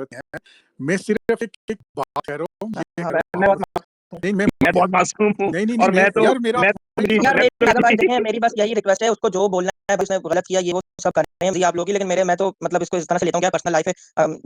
है। मैं सिर्फ एक बात कह रहा हूँ, नहीं मैं बहुत मासूम हूँ नहीं नहीं और नहीं मैं तो यार मेरा यार भाई देखें, मेरी बस यही रिक्वेस्ट है, उसको जो बोलना है उसने गलत किया ये वो सब कर रहे हैं आप लोग ही, लेकिन मैं तो मतलब इसको इस तरह से लेता हूँ क्या पर्सनल लाइफ है,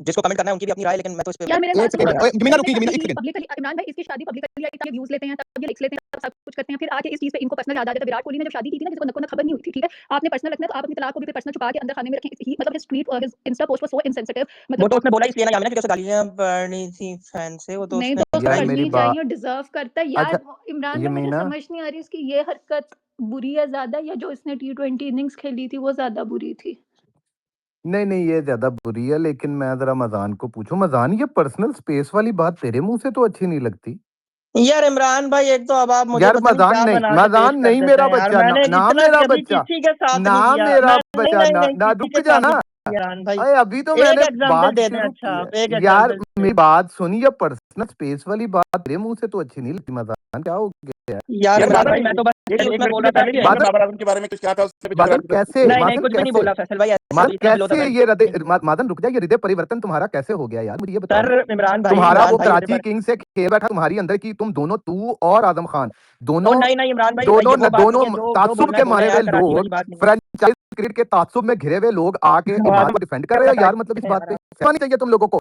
जिसको कमेंट करना है उनकी भी अपनी राय, लेकिन मैं तो इस पे यार मेरे एक सेकंड जमीना रुकी, जमीना एक सेकंड। पब्लिकली इमरान भाई इसकी शादी पब्लिकली आई, व्यूज लेते हैं, तब ये लिख लेते हैं, सब कुछ करते हैं, फिर आके इस चीज पे इनको पर्सनल याद आ जाता है। विराट कोहली ने जब शादी की थी ना, जिसको नको ना खबर नहीं हुई थी, ठीक है, आपने पर्सनल रखना है तो आप अपनी तलाक को भी पर्सनल छुपा के अंदर खाने में रखें। ही मतलब हिज ट्वीट और his Insta post was so insensitive, वो मतलब तो उसने बोला इसलिए ना यामिना, क्योंकि उसे गालियां पड़ी थी फैन से, वो तो नहीं उसने तो उसको यार पढ़नी मेरी चाहिए बात और डिजर्व करता है यार। अच्छा इमरान में मुझे यमीना समझ नहीं आ रही इसकी ये हरकत बुरी है ज्यादा, या जो इसने T20 इनिंग्स खेली थी वो ज्यादा बुरी थी। नहीं नहीं ये ज्यादा बुरी है, लेकिन मैं जरा मजान को पूछूं, मजान ये पर्सनल स्पेस वाली बात तेरे मुंह से तो अच्छी नहीं लगती यार इमरान भाई, एक तो अब आप मुझे यार। पता नहीं मजान क्या नहीं, बना के पेश मजान कर नहीं देते मेरा हैं यार। बच्चा, मैंने ना इतना मेरा कभी बच्चा, किसी के साथ ना नहीं किया, मेरा नहीं बच्चा, नहीं ना नहीं ना किसी रुक के जा साथ ना। नहीं किया इमरान भाई। अरे अभी तो एक मैंने एग्जांपल बात दे दें, शुरू अच्छा की आप एक है यार। एग्जांपल मेरी बात सुनी, ये पर्सनल स्पेस वाली बात तेरे मुंह से तो अच्छी नहीं लगती। मजान क्या हो गया यार यार इमरान बादल भाई, मैं तो बस एक उसमें लड़की बोल के रहा था पहले भी कि आई ना बादल, बाबर आजम के बारे में कुछ कहा था, उससे भी बादल झगड़ा कैसे, नहीं नहीं मादल कुछ भी नहीं कैसे, बोला फैसल भाई, ऐसे मादल भी इतना बिलो द कैसे बेल्ट ये नहीं बोला। मादन रुक जा, ये हृदय परिवर्तन तुम्हारा कैसे हो गया यार, मुझे ये बताओ। सर तुम्हारा वो इमरान भाई कराची किंग से खेल बैठा तुम्हारी अंदर की, तुम दोनों, तू और आजम खान तो दोनों नहीं नहीं इमरान भाई, दोनों ये वो बात नहीं दोनों है जो जो ताज्जुब बोलना के है बोले मारे हुए यार, कराची वाली लोग, बात नहीं है। फ्रेंचाइज क्रिकेट के ताज्जुब में घिरे हुए लोग आके इमाद को डिफेंड कर रहे हो यार। मतलब इस बात पे शर्म आनी चाहिए तुम लोगों को,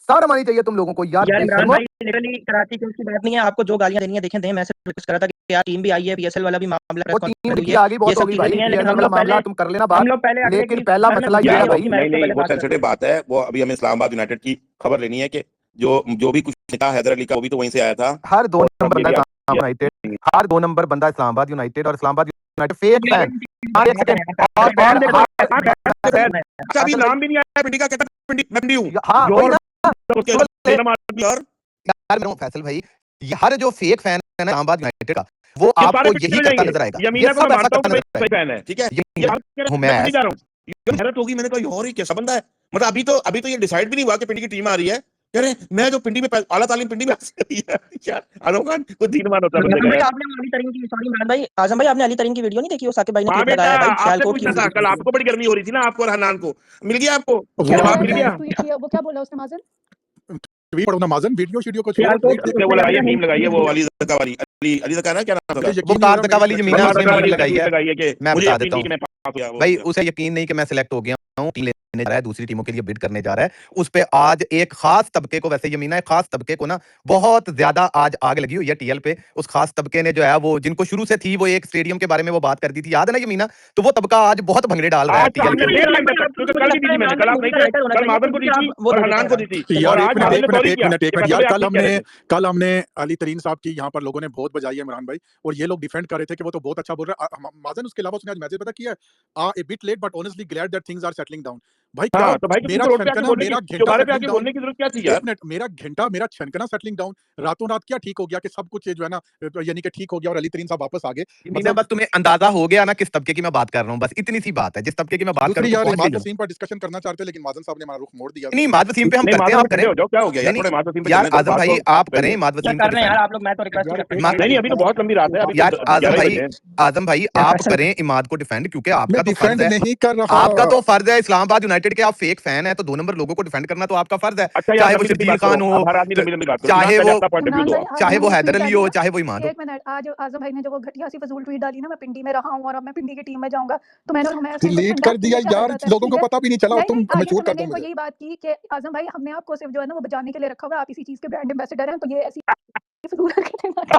शर्म आनी चाहिए तुम लोगों को यार। यार इमरान बेशर्मो, भाई, लिटरली कराची किंग्स की बात नहीं है, आपको जो गालियां देनी है देखें दें। मैं सिर्फ रिक्वेस्ट कर रहा था कि यार टीम भी आई है, पीएसएल वाला भी मामला वो प्रेस टीम कॉन्फ्रेंस हुई की है, आगे ये बहुत सब होगी चीजें भाई, नहीं है, लेकिन पीएसएल वाला मामला तुम कर लेना बात, हम लोग पहले अगले लेकिन की पहला सर मैं मसला पूछना ये है चाहता हूँ भाई। कि मैच नहीं तो नहीं पहले वो बात कर सेंसिटिव बात है। वो अभी हमें इस्लामाबाद यूनाइटेड की खबर लेनी है कि जो भी कुछ था हैदर अली का, वो भी तो वहीं से आया था। हर दो और नंबर ये बंदा भी आप इस्लामाबाद यूनाइटेड, हर दो नंबर बंदा इस्लामाबाद यूनाइटेड, और इस्लामाबाद यूनाइटेड फेक फैन। हाँ एक सेकंड, अच्छा अभी नाम भी नहीं आया पिंडी का, कहता पिंडी मैं पिंडी हूँ हाँ वही और ना उसके यार यार मेरा फैसल भाई, ये हर जो फेक फैन है ना इस्लामाबाद यूनाइटेड का, वो ये सारे आपको पिंडी यही हो करता जाएंगे। नजर आएगा। ये यमीना को मैं सब ऐसा मानता हूँ करता कि नजर भाई सही फैन है, ठीक है, आएगा। ये हूं मैं नहीं जा रहा हूँ। हैरत होगी, मैंने कहा और ये कैसा बंदा है। मतलब अभी तो ये डिसाइड भी नहीं हुआ कि पिंडी की टीम आ रही है। कह रहे मैं जो पिंडी में आला तालीम पिंडी में यार आलम खान को दीन मान होता है बंदे का यार। आपने अली तरीन की, सॉरी इमरान भाई, आजम भाई आपने अली तरीन की वीडियो नहीं देखी? वो साकिब भाई ने हाँ क्लिप बेटा, लगाया है भाई, आपसे सियालकोट की पूछना था कल, आपको बड़ी गर्मी हो रही थी ना, आपको और हनान को मिल गया, आपको वो जवाब मिल मैं गया। ट्वीट किया, वो क्या बोला उसने माजन? ट्वीट पढ़ो ना माजन, वीडियो को छोड़ो, सियालकोट ट्वीट उसने वो लगाई है, मीम लगाई है, वो अली जका वाली, अली जका ना, क्या नाम था, मुझे वो यकीन नहीं हो रहा कारतका मेरी वाली सिलेक्शन जमीना हो उसने रही मीम है। लगाई है। लगाई है कि मैं मुझे बता यकीन देता नहीं हूँ कि मैं पास हो गया। भाई, उसे यकीन नहीं कि मैं सिलेक्ट हो गया हूँ, टीम लेने जा रहा है, दूसरी टीमों के लिए बिड करने जा रहा है। उस पे आज एक खास तबके को, वैसे यमीना एक खास तबके को ना बहुत ज्यादा आज आग लगी हुई है टीएल पे। उस खास तबके ने जो है वो, जिनको शुरू से थी वो एक स्टेडियम के बारे में वो बात करती थी, याद है ना यमीना, तो वो तबका आज बहुत भंगड़े डाल रहा है आज तो टीएल हमने पे। देर टाइम तक, क्योंकि कल भी दी थी मैंने, कल आप नहीं थे, कल मादन को दी थी और हनान को दी थी, यार और एक आज मिनट मादन एक ने मिनट सॉरी एक किया। मिनट एक ये मिनट फैसले यार, आप नहीं कह रहे थे। कल हमने अली तरीन साहब की यहाँ पर लोगों ने बहुत बजाई है इमरान भाई, और ये लोग डिफेंड कर रहे थे कि वो तो बहुत अच्छा बोल रहा है माजन। उसके अलावा उसने आज मैसेज पता किया, a bit late but honestly glad that things are settling down. भाई क्या हाँ तो भाई, तो मेरा तुमको रोड पे आके छनकना, बोलने की, मेरा घंटा दोबारा पे सेटलिंग आके डाउन, बोलने की जरूरत क्या थी एक यार। मिनट, मेरा छनकना सेटलिंग डाउन रातों रात क्या ठीक हो गया कि सब कुछ जो है ना, यानी कि ठीक हो गया और अली तरीन साहब वापस आ गए। मतलब बस तुम्हें अंदाजा हो गया ना किस तबके की मैं बात कर रहा हूँ, बस इतनी सी बात है। जिस तबके की मैं बात कर दूसरी रहा यार हूँ इमाद वसीम पर डिस्कशन करना चाहते, लेकिन माजन साहब ने हमारा रुख मोड़ दिया। नहीं, इमाद वसीम पे हम नहीं करते हैं, मादन आप पे करें। हो जाओ, क्या हो गया यार, नहीं थोड़े मादन सिंह पे यार चलने दो आजम बात भाई, को आप पहले। करें इमाद क्या वसीम कर पे रहे हैं यार डिफेंड। आप लोग? मैं तो रिक्वेस्ट करता हूँ। नहीं अभी तो बहुत लंबी रात है, अभी यार तो आजम 11 भाई, बजे। आजम भाई आप करें इमाद को डिफेंड, क्योंकि आपका मैं तो फर्ज डिफेंड है, नहीं कर रहा, आपका तो फर्ज है। इस्लामाबाद यूनाइटेड के आप फेक फैन है, तो 2 नंबर लोगों को डिफेंड करना तो आपका फर्ज है, अच्छा यार चाहे वो लंबी लंबी शर्जील बात करो, खान हो, अब हर आदमी लंबी लंबी बात करो, चाहे पहले वो अपना पॉइंट ऑफ व्यू इमरान दो भाई आप। आज चाहे मैंने वो वो हैदर ट्वीट अली डाली हो, ना, चाहे वो इमाद हो। एक मिनट, आज आजम भाई ने जो वो घटिया सी फजूल ट्वीट डाली ना, मैं पिंडी में रहा हूँ और अब मैं पिंडी की टीम में जाऊंगा, तो मैंने डिलीट कर दिया यार, लोगों को पता भी नहीं चला, और तुम नहीं मैच्योर तो कर मैंने दो इनको मुझे। यही बात की कि आजम भाई हमने आपको सिर्फ जो है ना वो बचाने के लिए रखा हुआ है, आप इसी चीज के ब्रांड एम्बेसडर हैं, तो ये ऐसी फजूल हरकतें ना करें।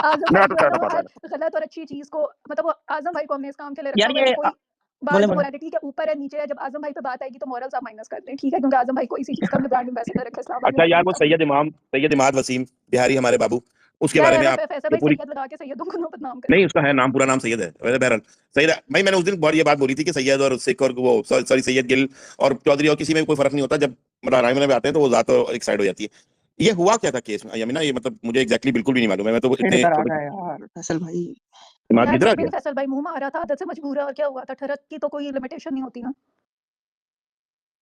आजम मैं भाई तो जो है कह ना रहा वो था हर गलत और अच्छी चीज को, मतलब वो आजम भाई को हमने इस काम के लिए रखा यार हुआ है, ये कोई बोले बात बोले मोरालिटी के ऊपर है नीचे है। जब आजम भाई पे बात आएगी तो मॉरल्स आप माइनस कर दें, ठीक है, क्योंकि आजम भाई को इसी चीज का हमने ब्रांड एम्बेसडर रखा है इस्लामाबाद अच्छा यार, वो यूनाइटेड का। सैयद इमाद वसीम बिहारी हमारे बाबू, उसके यार बारे में यार आप फैसल ये भाई पूरी, सैयद लगा के सैयदों को नो बदनाम करें। नहीं उसका है नाम, पूरा नाम सैयद है वैसे। बहरहाल सैयद भाई, मैंने उस दिन बहुत ये बात बोली थी कि सैयद और सिख और वो सॉरी सैयद गिल और चौधरी और किसी में कोई फर्क नहीं होता, जब रायमना में आते हैं तो वो जात एक साइड हो जाती है। ये हुआ क्या था केस में यमीना, ये मतलब मुझे एग्जैक्टली बिल्कुल भी नहीं मालूम है, मैं तो इतने इधर आ गया यार फैसल भाई। इमाद यार किधर आ कुछ भी गया। नहीं, फैसल भाई मुंह मारा था, आदत से मजबूर है, और क्या हुआ था, ठरक की तो कोई लिमिटेशन नहीं होती ना।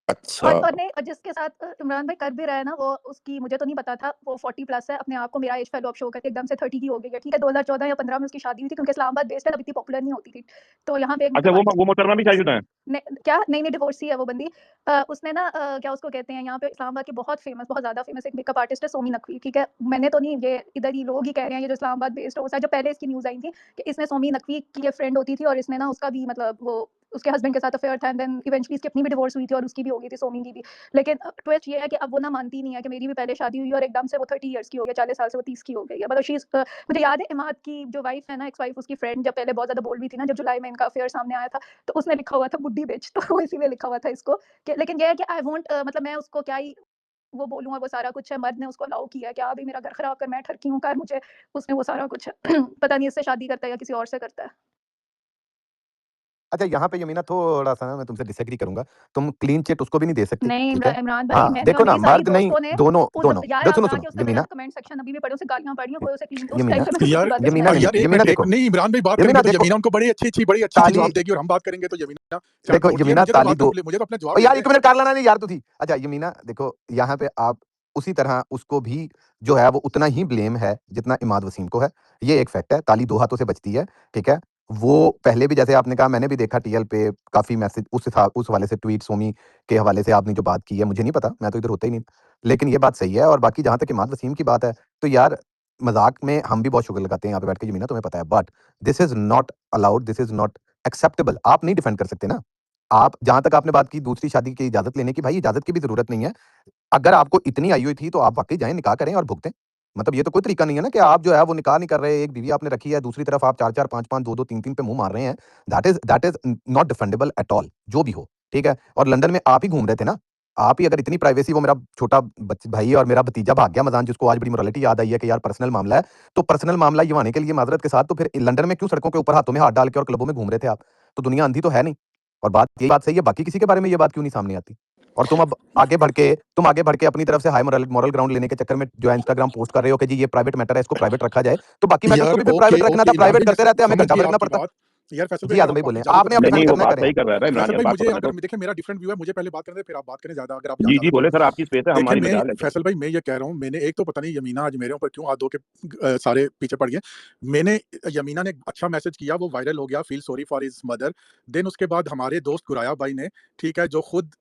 अच्छा और नहीं, और जिसके साथ इमरान भाई कर भी रहा है ना, वो उसकी मुझे तो नहीं पता था, वो 40 प्लस है, अपने आप को मेरा एज फेलो अप शो करके एकदम से 30 की हो गई है, ठीक है। 2014 या 15 में उसकी शादी हुई थी, क्योंकि इस्लामाबाद बेस्ड है, तब इतनी पॉपुलर नहीं होती थी। तो यहाँ पे एक अच्छा, मतलब वो मोहतरमा भी शादीशुदा है? क्या नहीं नहीं डिवोर्सी है वो बंदी। उसने ना क्या उसको कहते हैं यहाँ पे इस्लामाबाद की बहुत फेमस, बहुत ज़्यादा फेमस एक मेकअप आर्टिस्ट है सोमी नकवी, ठीक है। मैंने तो नहीं, ये इधर ही लोग ही कह रहे हैं, ये जो इस्लामाबाद बेस्ड हो, जो पहले इसकी न्यूज़ आई थी कि इसने सोमी नकवी की ये फ्रेंड होती थी, और इसने ना उसका भी मतलब वो उसके हस्बैंड के साथ अफेयर था, एंड देन इवेंचुअली इसकी अपनी भी डिवोर्स हुई थी और उसकी भी हो गई थी, सोमी की भी। लेकिन ट्विस्ट ये है कि अब वो ना मानती नहीं है कि मेरी भी पहले शादी हुई और एकदम से वो 30 इयर्स की हो गई, 40 साल से वो 30 की हो गई है। मतलब मुझे याद है इमाद की जो वाइफ है ना, एक्स वाइफ, उसकी फ्रेंड जब पहले बहुत ज़्यादा बोल रही थी ना, जब जुलाई में इनका अफेयर सामने आया था, तो उसने लिखा हुआ था बुड्ढी बिच, तो वो इसीलिए लिखा हुआ था इसको कि, लेकिन ये है कि आई वोंट मतलब मैं उसको क्या ही वो बोलूँ, और वो सारा कुछ है, मर्द ने उसको अलाउ किया है कि अभी मेरा घर खराब कर, मैं ठरकी हूँ कर मुझे, उसने वो सारा कुछ है। पता नहीं इससे शादी करता है या किसी और से करता है। अच्छा, यहाँ पे यमीना थोड़ा-सा ना मैं तुमसे डिसएग्री करूँगा। तुम क्लीन चिट उसको भी नहीं दे सकती, नहीं ठीक है? इमरान भाई, हाँ, मैंने और देखो ना मेरी सारी मर्द नहीं, दोस्तों ने दोनों उस दोनों यार दे आप सुनो, जाके सुनो उसके यमीना, कमेंट सेक्शन अभी भी पढ़ो, उसे गालियाँ पड़ी हैं, कोई उसे क्लीन उस यमीना, टाइम पे यार बात कर यमीना सकता है। नहीं, यार एक यमीना मिनट देखो, नहीं, इमरान भाई बात यमीना करेंगे तो देखो, यमीना उनको बड़ी अच्छी ताली जवाब देगी, और हम बात करेंगे तो यमीना क्या देखो तोड़ती है। यमीना मुझे तो ताली बात दो, मुझे तो अपना जवाब ओ यार देने 1 मिनट कर लेना नहीं यार तू थी। अच्छा यमीना देखो, यहाँ पे आप उसी तरह उसको भी जो है वो उतना ही ब्लेम है जितना इमाद वसीम को है। ये एक फैक्ट है, ताली 2 हाथों से बजती है, ठीक है? वो पहले भी जैसे आपने कहा, मैंने भी देखा टीएल पे काफ़ी मैसेज उस हवाले से ट्वीट सोमी के हवाले से आपने जो बात की है, मुझे नहीं पता, मैं तो इधर होता ही नहीं। लेकिन ये बात सही है, और बाकी जहाँ तक इमाद वसीम की बात है, तो यार मज़ाक में हम भी बहुत शुगर लगाते हैं यहाँ पे बैठ के यमीना, तुम्हें पता है, but this is not allowed, this is not acceptable. आप नहीं डिफेंड कर सकते ना। आप जहाँ तक आपने बात की दूसरी शादी की इजाज़त लेने की, भाई इजाज़त की भी ज़रूरत नहीं है। अगर आपको इतनी आई हुई थी तो आप वाक़ई जाएँ, निकाह करें और भुगतें। मतलब ये तो कोई तरीका नहीं है ना कि आप जो है वो निकाह नहीं कर रहे, एक बीवी आपने रखी है, दूसरी तरफ आप 4-4, 5-5, 2-2, 3-3 पे मुँह मार रहे हैं। That is not defendable at all, जो भी हो, ठीक है? और लंदन में आप ही घूम रहे थे ना, आप ही अगर इतनी प्राइवेसी, वो मेरा छोटा भाई और मेरा भतीजा भाग गया मज़ान, जिसको आज बड़ी मोरालिटी याद आई है कि यार पर्सनल मामला है, तो पर्सनल मामला ये के लिए माज़रत के साथ, तो फिर लंदन में क्यों सड़कों के ऊपर हाथों में हाथ डाल के और क्लबों में घूम रहे थे आप? तो दुनिया अंधी तो है नहीं। और ये बात सही है, बाकी किसी के बारे में ये बात क्यों नहीं सामने आती? और तुम अब आगे बढ़ के अपनी तरफ से हाई मोरल ग्राउंड लेने के चक्कर में जो है इंस्टाग्राम पोस्ट कर रहे हो कि जी ये प्राइवेट मैटर है, इसको प्राइवेट रखा जाए। तो बाकी मैटर्स को यार भी फिर ओके प्राइवेट रखना था, ओके इमरान प्राइवेट भाई, करते मैं रहते हैं, हमें समझ घंटा गया भर लगना आपकी पड़ता है। बात। यार फैसल भाई जी मैं आज़म भाई आपको बोलें, इजाजत आपने दूंगा, अब नहीं डिफेंड वो करना बात करें सही आप। कर रहा है इमरान फैसल यार, भाई बात मुझे, तो करने अगर दो। देखिए मेरा डिफरेंट व्यू है, मुझे पहले बात करने दें, फिर आप बात करें ज़्यादा, अगर आप जी, ज़्यादा जी, बोले बोल सर, रहे हैं। आपकी स्पेस है, देखिए हमारी मैं मजाल है। फैसल भाई मैं ये कह रहा हूँ, मैंने एक तो पता नहीं यमीना आज मेरे ऊपर क्यों हाथ धो के सारे पीछे पड़ गए। मैंने यमीना ने एक अच्छा मैसेज किया, वो वायरल हो गया, feel sorry for his mother. Then उसके बाद हमारे दोस्त गुराया भाई ने, ठीक है, जो खुद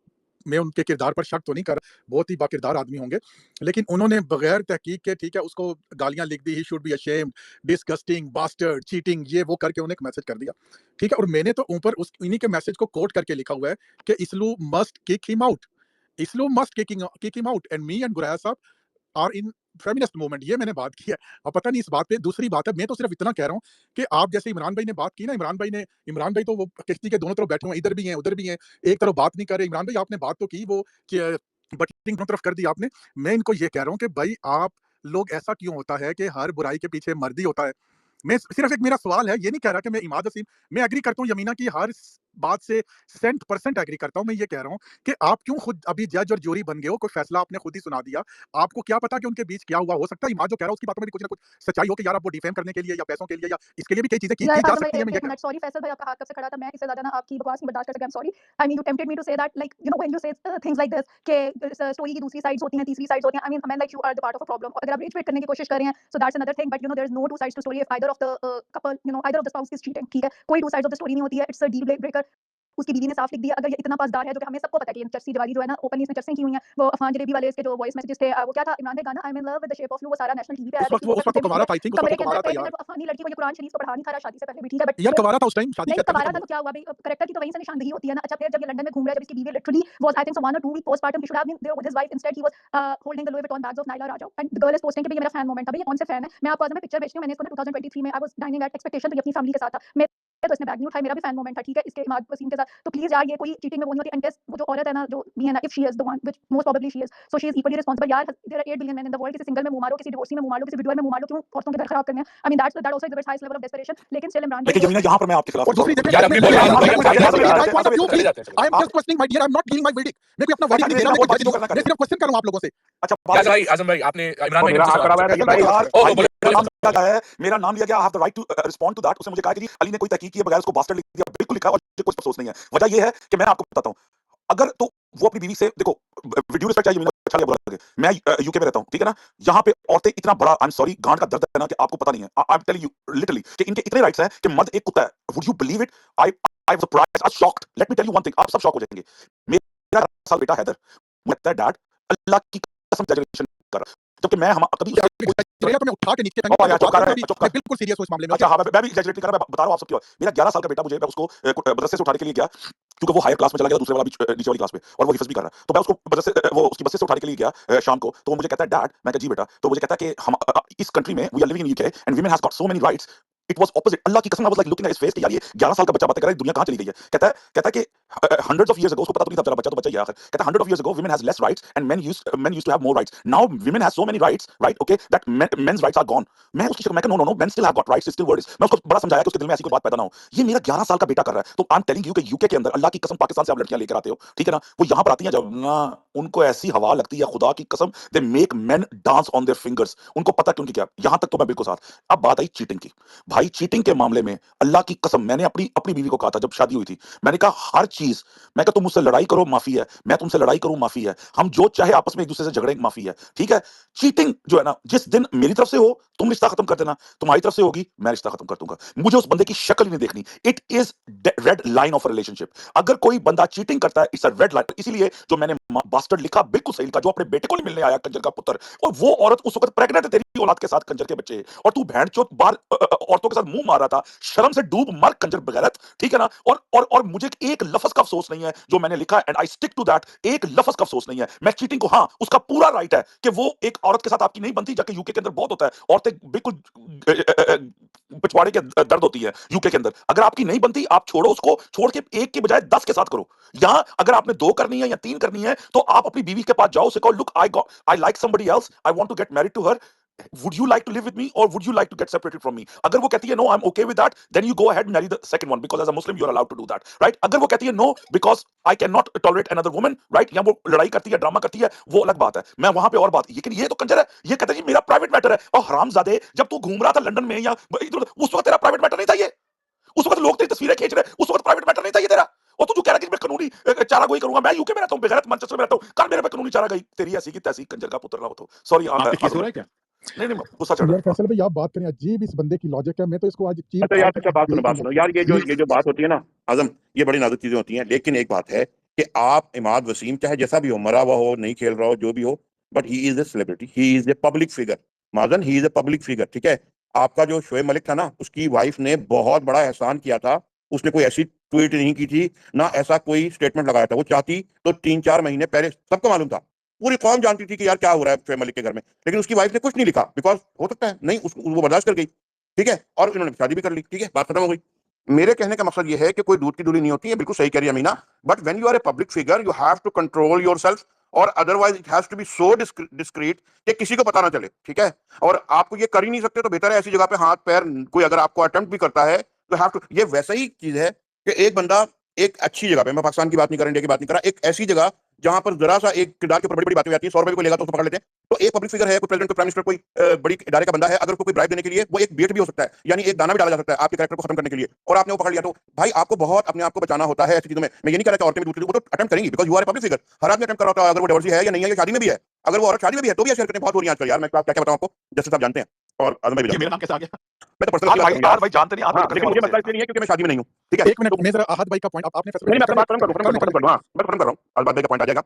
मैं उनके किरदार पर शक तो नहीं कर रहा, बहुत ही बाकिरदार आदमी होंगे, लेकिन उन्होंने बगैर तहकीक के, ठीक है, उसको गालियाँ लिख दी, he should be ashamed, disgusting, bastard, cheating, ये वो करके उन्हें एक मैसेज कर दिया, ठीक है। और मैंने तो ऊपर उस इन्हीं के मैसेज को कोट करके लिखा हुआ है कि Islu must kick him out, Islu must kick him out, and me and Guraya साहब आर इन फेमिनिस्ट मूवमेंट, ये मैंने बात की है। अब पता नहीं इस बात पे दूसरी बात है, मैं तो सिर्फ इतना कह रहा हूँ कि आप जैसे इमरान भाई ने बात की ना, इमरान भाई तो वो किश्ती के दोनों तरफ बैठे हुए हैं, इधर भी हैं उधर भी हैं, एक तरफ बात नहीं कर रहे। इमरान भाई आपने बात तो की, वो बटिंग दोनों तरफ कर दी आपने। मैं इनको ये कह रहा हूँ कि भाई आप लोग, ऐसा क्यों होता है कि हर बुराई के पीछे मर्द ही होता है। मैं सिर्फ एक मेरा सवाल है, ये नहीं कह रहा कि मैं इमाद वसीम, मैं एग्री करता हूँ यमीना की हर बात से 100% एग्री करता हूँ। मैं ये कह रहा हूँ कि आप क्यों खुद अभी जज और ज्यूरी बन गए हो, कोई फैसला आपने खुद ही सुना दिया, आपको क्या पता कि उनके बीच क्या हुआ। हो सकता है इमाद जो कह रहा है उसकी बातों में भी कुछ ना कुछ सच्चाई हो कि यार आप वो डिफेम करने के लिए या पैसों के लिए या इसके लिए भी कई चीजें की यार जा आज़म भाई सकती है। मैं ये एक कह मिनट, सॉरी फैसल भाई, आपका हाथ कब से खड़ा था, मैं इससे ज़्यादा ना आपकी बकवास नहीं बर्दाश्त कर सकी, I am sorry. I mean you tempted me to say that, like you know when you say things like this कि स्टोरी की दूसरी साइड्स होती हैं, तीसरी साइड्स होती हैं। आई मीन मैं like you are the part of a problem. अगर आप रिच करने की कोशिश कर रहे हैं, so that's another thing, but you know there is no two sides to story. If either of the couple, you know either of the spouse is cheating, ठीक है, कोई two sides of the story नहीं होती है, it's a deal breaker. उसकी बीवी ने साफ लिख दिया, अगर ये इतना पासदार है, जो कि हमें सबको पता है कि चर्सी जवाली जो है ना, ओपनली इसने चर्सें की हुई हैं, वो अफान जलेबी वाले इसके जो वॉइस मैसेजेस थे, वो क्या था इमरान का गाना I am in love with the shape of you, वो सारा नेशनल टीवी पे आया था, इसकी उस बहुत वक्त तो अच्छी कवारा था, थी, आई थिंक उस वक्त कमरे तो के अंदर कवारा था एक यार। मिनट, अफानी लड़की को ये कुरान शरीफ तो पढ़ा नहीं था रहा शादी से पहले भी, ठीक है, बट यार कवारा था उस टाइम, शादी नहीं शायद करके कवारा था था वो। तो क्या हुआ भाई, करेक्टर की तो वहीं से निशानदही होती है ना। अच्छा फिर जब ये लंदन में घूम रहा है, जब इसकी बीवी literally was I think so 1 or 2 week postpartum, he should have been there with his wife, instead he was holding the Louis Vuitton bags of Naila Raja, and the girl is posting कि भाई ये मेरा फैन मोमेंट था। भाई ये कौन से fan है, मैं आपको आज में पिक्चर भेजती हूँ, मैंने इसको 2023 में I was dining at expectation, तो ये अपनी फैमिली के साथ था, मैं तो इसने बैग नहीं उठाया, मेरा भी फैन मोमेंट था, ठीक है, इसके इमाद वसीम के साथ। तो प्लीज यार ये कोई चीटिंग में वो नहीं होती, एंड वो जो औरत है ना, जो भी है ना, if she is the one, which most probably she is, so she is equally responsible. यार there are 8 billion men in the world, किसी सिंगल में मुंह मारो, किसी डिवोर्सी में मुंह मारो, किसी विडोर में मुंह मारो, क्यों औरतों के घर खराब करने हैं। I mean that also exhibits highest level of desperation, लेकिन स्टिल इमरान लेकिन भाई जमीना यहाँ पर मैं आपके खिलाफ और दूसरी सवाल देखिए, करूंगा। मैं यार my Azam point of view, भाई, my point of view, चले please. जाते हैं, I am just questioning my dear, I am not giving my verdict. मैं कोई अपना verdict नहीं दे रहा, मैं कोई जज नहीं हूं, मैं सिर्फ क्वेश्चन कर रहा हूं आप लोगों से। अच्छा याज़म भाई, आज़म भाई, आपने इमरान वो भाई ने मेरा मुझसे हाथ सवाल खड़ा हुआ है, पूछा। फैसल भाई यार ओह, भाई, बोलिए, मेरा नाम बोलिए। क्या है, मेरा नाम लिया गया, I have the right to respond to that. उसने मुझे कहा कि जी अली ने कोई तहकीक किए बगैर उसको बास्टर्ड लिख दिया, बिल्कुल लिखा, और मुझे कोई अफसोस नहीं है। वजह ये है कि मैं आपको बताता हूं, अगर तो वो अपनी बीवी से देखो, विद ड्यू रिस्पेक्ट, चाहे यमीना अच्छा लगे बुरा लगे, मैं यूके में रहता हूँ, ठीक है ना, यहाँ पे औरतें इतना बड़ा, आई एम सॉरी, गांड का दर्द है ना कि आपको पता नहीं है। I am telling you literally कि इनके इतने राइट्स हैं कि मर्द एक कुत्ता है। Would you believe it? I I was surprised, I shocked. Let me tell you one thing, आप सब शॉक हो जाएंगे। मेरा 11 साल बेटा हैदर, मुझे लगता है डैड अल्लाह की कसम एग्जैजरेशन कर रहा है, जबकि मैं कभी क्या तो मैं उठा के नीचे फेंक चुप दूंगा। कर, मैं चुप कर। बिल्कुल सीरियस हूं इस मामले में। अच्छा हाँ, मैं भी एग्जैजरेट नहीं कर रहा, मैं बता रहा हूँ आप सब क्यों। मेरा 11 साल का बेटा, मुझे मैं उसको मदरसे से उठाने के लिए गया, क्योंकि वो हायर क्लास में चला गया, दूसरे वाला भी नीचे वाली क्लास में, और वो हिफ्ज भी कर रहा है। तो मैं उसको मदरसे वो उसकी बस से उठाने के लिए गया शाम को, तो वो मुझे कहता है डैड, मैं कहा जी बेटा, तो मुझे कहता है कि हम इस कंट्री में we are living in UK and women has got so many rights. It was opposite. Allah की कसम, I was like looking at his face कि यार ये 11 साल का बच्चा बातें कर रहा है, दुनिया कहां चली गई है। कहता है कि hundreds of years ago, उसको पता तो नहीं था, बेचारा बच्चा तो बच्चा ही है आखिर। कहता है 100 of years ago women has less rights and men used to have more rights. Now women has so many rights, right? Okay, that men's rights are gone. मैं उसकी मैं कहा no, men still have got rights, still words. मैं उसको बड़ा समझाया कि उसके दिल में ऐसी कोई बात पैदा ना हो। ये मेरा 11 साल का बेटा कर रहा है। तो आई एम टेलिंग यू कि यूके के अंदर, अल्लाह की कसम, पाकिस्तान से आप लड़कियां लेकर आते हो, ठीक है ना, वो यहाँ पर आती हैं जब ना, उनको ऐसी हवा लगती है, खुदा की कसम, they make men dance on their fingers. उनको पता क्यों कि क्या। यहाँ तक तो मैं बिल्कुल साथ। अब बात आई चीटिंग की। भाई चीटिंग के मामले में अल्लाह की कसम, मैंने अपनी बीवी को कहा था जब शादी हुई थी, मैंने कहा हर चीज, मैं कहा तुम मुझसे लड़ाई करो माफी है, मैं तुमसे लड़ाई करूं माफी है, हम जो चाहे आपस में एक दूसरे से झगड़े माफी है, ठीक है। चीटिंग जो है ना, जिस दिन मेरी तरफ से हो तुम रिश्ता खत्म कर देना, तुम्हारी तरफ से होगी मैं रिश्ता खत्म कर दूंगा। मुझे उस बंदे की शक्ल ही नहीं देखनी। It is red line of relationship. अगर कोई बंदा चीटिंग करता है, इट्स अ रेड लाइन। इसीलिए जो मैंने बास्टर्ड लिखा, बिल्कुल सही लिखा, जो अपने बेटे को नहीं मिलने आया, कंजर का पुत्र, और वो औरत उस वक्त प्रेग्नेंट है तेरी औलाद के साथ, कंजर के बच्चे, और तू भैंड चोत बाहर औरतों के साथ मुंह मार रहा था, शर्म से डूब मर कंजर बगैरत, ठीक है ना। और मुझे एक लफ्ज का अफसोस नहीं है जो मैंने लिखा, and I stick to that. एक लफ्ज का अफसोस नहीं है। मैं चीटिंग को, हाँ, उसका पूरा राइट है कि वो एक औरत के साथ आपकी नहीं बनती, जाके यूके के अंदर बहुत होता है, औरतें बिल्कुल पिछवाड़े के दर्द होती है यूके के अंदर। अगर आपकी नहीं बनती, आप छोड़ो उसको, छोड़ के एक के बजाय 10 के साथ करो। यहां अगर आपने 2 करनी है या 3 करनी है, तो आप अपनी बीवी के पास जाओ, उसे कहो look, I like somebody else, I want to get married to her, would you like to live with me or would you like to get separated from me? अगर वो कहती है no, I'm okay with that, then you go ahead and marry the second one, because as a Muslim you're allowed to do that, right? अगर वो कहती है no, because I cannot tolerate another woman, right? या वो लड़ाई करती है, drama करती है, वो अलग बात है, मैं वहां पे और बात। लेकिन ये तो कंजर है, ये कहता है जी मेरा प्राइवेट मैटर है। और हरामजादे, जब तू घूम रहा था लंदन में या उस वक्त तेरा प्राइवेट मैटर नहीं था ये। उस वक्त लोग तेरी तस्वीरें खींच रहे, उस वक्त प्राइवेट मैटर नहीं था ये तेरा। और तू जो कह रहा है कि मैं कानूनी चारागोई करूंगा, मैं यूके में रहता हूं, बेगैरत मैनचेस्टर में रहता हूं, कल मेरे पे कानूनी चारागोई, तेरी ऐसी की तैसी, कंजर का पुत्र ना हो तो सॉरी। आप पे केस हो रहा है क्या? नहीं गुस्सा चढ़ यार रहा है। फैसल भाई, आप बात करें, अजीब इस बंदे की लॉजिक है। मैं तो इसको आज चीर अच्छा यार, अच्छा बात सुनो यार, ये जो बात होती है ना आजम, ये बड़ी नाजुक चीजें होती हैं। लेकिन एक बात है कि आप इमाद वसीम चाहे जैसा भी हो, मरा हुआ हो, नहीं खेल रहा हो, जो भी हो, but he is a celebrity, he is a public figure. Majan, he is a public figure, ठीक है। आपका जो शोएब मलिक था ना, उसकी वाइफ ने बहुत बड़ा एहसान किया था। उसने कोई ऐसी ट्वीट नहीं की थी, ना ऐसा कोई स्टेटमेंट लगाया था। वो चाहती तो 3-4 महीने पहले सबको मालूम था, पूरी कौम जानती थी कि यार क्या हो रहा है शोएब मलिक के घर में, लेकिन उसकी वाइफ ने कुछ नहीं लिखा, बिकॉज हो सकता है नहीं, वो बर्दाश्त कर गई, ठीक है, और इन्होंने शादी भी कर ली, ठीक है, बात खत्म हो गई। मेरे कहने का मकसद ये है कि कोई दूध की धुली नहीं होती है, बिल्कुल सही कह रही है Amina, but when you are a public figure you have to control yourself, और otherwise it has to be so discreet कि किसी को पता ना चले, ठीक है। और आपको ये कर ही नहीं सकते तो बेहतर है ऐसी जगह पे हाथ पैर, कोई अगर आपको अटेम्प्ट भी करता है तो हैव टू, ये वैसा ही चीज है कि एक बंदा एक अच्छी जगह पे, मैं पाकिस्तान की बात नहीं कर रहा, इंडिया की बात नहीं कर रहा, एक ऐसी जगह जहां पर जरा सा एक किरदार के ऊपर बड़ी बड़ी बातें हो जाती है, 100 रुपए को लेगा तो उसको पकड़ लेते हैं। तो एक पब्लिक फिगर है, कोई प्रेसिडेंट, कोई प्राइम मिनिस्टर, कोई बड़ी इदारे का बंदा है, अगर उसको कोई ब्राइब देने के लिए वो एक बेट भी हो सकता है, यानी एक दाना भी डाला जा सकता है आपके कैरेक्टर को खत्म करने के लिए, और आपने वो पकड़ लिया, तो भाई आपको बहुत अपने आप को बचाना होता है ऐसी चीजों में। मैं ये नहीं कह रहा कि औरतें भी दूसरी, वो तो अटेम्प्ट करेंगी, because you are a public figure. हर आदमी अटेम्प्ट कर रहा होता है, अगर वो डिवोर्सी है या नहीं है, या शादी में भी है, अगर वो औरत शादी में भी है तो भी शेयर करते हैं, बहुत हो रही है आजकल यार। मैं क्या क्या बताऊं आपको, जैसे आप जानते हैं, और आजम भाई, मेरा नाम कैसे आ गया, मैं तो पर्सनल भाई जानते नहीं, लेकिन मुझे मसला इसलिए नहीं है क्योंकि मैं शादी में नहीं हूं, ठीक है। एक मिनट, मैं जरा आहत भाई का पॉइंट आपने नहीं, मैं बात खत्म कर दूं, मैं खत्म कर रहा हूं, अलबाद भाई का पॉइंट आ जाएगा।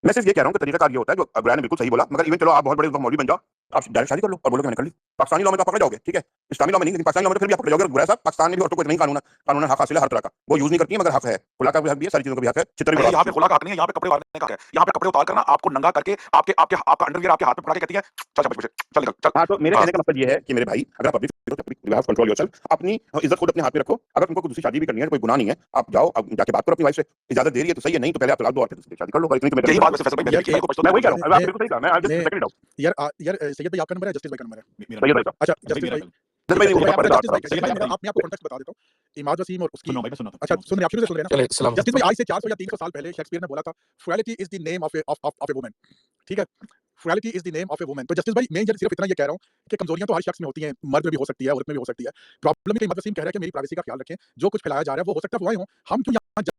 मैं सिर्फ ये कह रहा हूं कि तरीका कार ये होता है, जो अब्राहम ने बिल्कुल सही बोला, मगर इवन चलो आप बहुत बड़े मौलवी बन जाओ, आप डायरेक्ट शादी कर लो और बोलो कि मैंने कर ली। पाकिस्तानी लॉ में तो आप पकड़ जाओगे, ठीक है, इस्लामी लॉ में नहीं, लेकिन पाकिस्तानी लॉ में तो फिर भी आप पकड़ जाओगे। बुरा साहब, पाकिस्तान में भी औरतों को नहीं कानून हक हासिल है हर तरह का, वो यूज नहीं करती है, मगर हक है, खुला का भी हक भी है, सारी चीजों का भी हक है। चित्र भी यहाँ पे खुला का हक नहीं है, यहाँ पे कपड़े उतारने का हक है। यहाँ पे कपड़े उतार करना, आपको नंगा करके आपका अंडरवियर आपके हाथ में पकड़ा के कहती है चल चल निकल चल। हाँ, तो मेरे कहने का मतलब ये है कि मेरे भाई, अगर पब्लिक कंट्रोल योरसेल्फ, अपनी इज्जत खुद अपने हाथ में रखो। अगर तुमको दूसरी शादी भी करनी है, कोई गुनाह नहीं है, आप जाओ, अब जाके बात करो अपनी वाइफ से, इजाजत दे रही है तो सही है, नहीं तो पहले आप तलाक दो और फिर शादी कर लो। यही बात मैं वही कह रहा हूं, मैं बिल्कुल सही कहा, मैं आज सेकंड डाउट। यार सैयद भाई आपका नंबर है, जस्टिस भाई का नंबर है, सैयद भाई का, अच्छा जस्टिस भाई, जस्ट भाई मैं ऊपर जस्टिस भाई मैं आपको कॉन्टेक्स्ट बता देता हूं। इमाद वसीम और उसकी, अच्छा सुन रहे, आप शुरू से सुन रहे हैं ना। जस्टिस भाई, आज से 400 या 300 साल पहले शेक्सपियर ने बोला था, frailty is the name of a woman, ठीक है, frailty is the name of a woman. तो जस्टिस भाई, मैं सिर्फ इतना ये कह रहा हूं कि कमजोरियां तो हर शख्स में होती हैं, मर्द में भी हो सकती है, औरत में भी हो सकती है। प्रॉब्लम है कि इमाद वसीम कह रहा है कि मेरी प्राइवेसी का ख्याल रखें, जो कुछ फैलाया जा रहा है वो हो सकता है अफवाहें हों, हम क्यों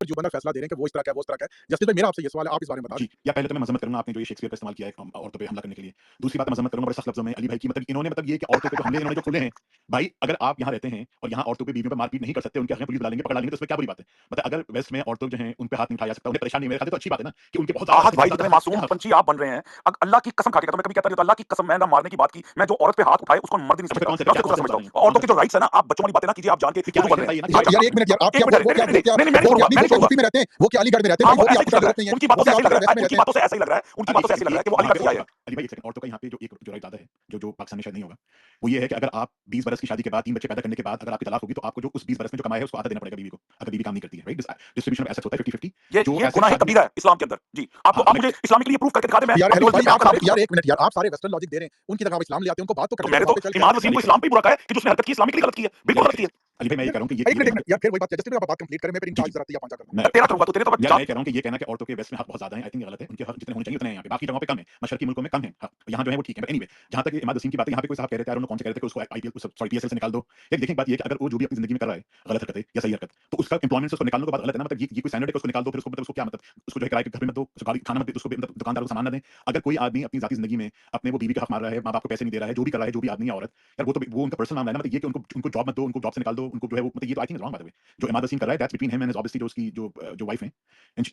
जो बंदा फैसला दे रहे हैं कि वो इस तरह का है, वो इस तरह का है। जस्टिस भाई, मेरा आपसे ये सवाल है, आप इस बारे में बता दें। जी, या पहले तो मैं मज़म्मत करूँगा आपने जो ये शेक्सपियर का इस्तेमाल किया है औरतों पे हमला करने के लिए। दूसरी बात मैं मज़म्मत करूँगा बड़े सख्त लफ्ज़ों में अली भाई की, मतलब इन्होंने मतलब ये कि औरतों पे जो हमले इन्होंने जो खोले हैं, भाई अगर आप यहाँ रहते हैं और यहाँ औरतों पे बीवियों पे मारपीट नहीं कर सकते, उनके हक में पुलिस बुला लेंगे, पकड़ा लेंगे, तो इसमें क्या बुरी बात है? मतलब अगर वेस्ट में औरतों जो हैं उन पे हाथ नहीं उठाया जा सकता, उन्हें परेशानी मेरे ख्याल से तो अच्छी बात है ना कि उनके बहुत आहत भाई जितने मासूम पंछी आप बन रहे हैं, अल्लाह की कसम खा के कहता हूं, मैं कभी कहता नहीं तो अल्लाह की कसम, मैं ना मारने की बात की, मैं जो औरत पे हाथ उठाए उसको मर्द नहीं समझता, मैं उसको समझता हूं। औरतों के जो राइट्स है ना, आप बच्चों वाली बातें ना कीजिए, आप जान के कुछ बन रहे हैं। यार एक मिनट यार, आप क्या वो क्या यूपी में रहते हैं, वो क्या अलीगढ़ में रहते हैं? वो क्या आपको जरूरत नहीं है? उनकी बातों से ऐसा लग रहा है, उनकी बातों से ऐसा ही लग रहा है, उनकी बातों से ऐसा लग रहा है कि वो अलीगढ़ से आए हैं। अली भाई एक सेकंड, औरतों का यहाँ पे जो राइट आता है, जो पाकिस्तान में शायद नहीं होगा, वो ये है कि अगर आप 20 बरस की शादी के बाद 3 बच्चे पैदा करने के बाद अगर आपकी तलाक होगी, तो आपको जो उस 20 बरस में जो कमाया है उसको आधा देना पड़ेगा बीवी को, अगर बीवी काम नहीं करती है, राइट? डिस्ट्रीब्यूशन ऑफ एसेट्स होता है 50-50। ये गुनाह कबीरा है इस्लाम के अंदर। जी, आपको आप मुझे इस्लामिकली प्रूफ करके दिखा दें। मैं यार हेलो भाई, आप यार एक मिनट यार, आप सारे वेस्टर्न लॉजिक दे रहे हैं, उनकी जगह आप इस्लाम ले आते हैं, उनको बात तो करने मैंने तो इमाद वसीम को इस्लाम पे बुरा कहा है कि जो उसने हरकत की इस्लामिकली गलत की है, बिल्कुल गलत की है। अली भाई मैं ये कह रहा हूं कि ये एक मिनट यार, फिर वही बात है, जस्टिस भाई आप बात कंप्लीट करें, मैं फिर इनका जरा तैयार पांचा करूंगा। तेरा करूंगा तो तेरे तो मैं कह रहा हूं कि ये कहना कि औरतों के वेस्ट में हक बहुत ज्यादा है, आई थिंक गलत है। उनके हक जितने होने चाहिए उतने हैं यहाँ पे, बाकी जगहों पे कम है, मशरकी मुल्कों में कम है, यहाँ जो है वो ठीक है। बट एनीवे, जहां तक इमाद वसीम की बात है, यहाँ पे कोई साहब कह रहे थे, उन्होंने कौन से कह रहे थे कि उसको आईपीएल सॉरी पीएसएल से निकाल दो। यार देखिए बात ये है कि अगर वो जो भी अपनी जिंदगी में कर रहा है गलत हरकत है या सही हरकत, तो उसका एम्प्लॉयमेंट से उसको निकालने के बाद गलत है ना? मतलब ये कोई स्टैंडर्ड है कि उसको निकाल दो, फिर उसको मतलब उसको क्या मतलब उसको जो है किराए के घर में मत दो, उसको गाड़ी खाना मत दे, उसको मतलब दुकानदार को सामान ना दें। अगर कोई आदमी अपनी जाती जिंदगी में अपने वो बीवी का हक मार रहा है, माँ बाप को पैसे नहीं दे रहा है, जो भी कर रहा है, जो भी आदमी है औरत, यार वो उनका पर्सनल मामला है ना। मतलब ये कि उनको जॉब मत दो, उनको जॉब से निकाल दो, उनको जो है वो मतलब ये तो आई थिंक रॉन्ग बात है। जो इमाद वसीम कर रहा है that's between him and obviously जो उसकी जो वाइफ है,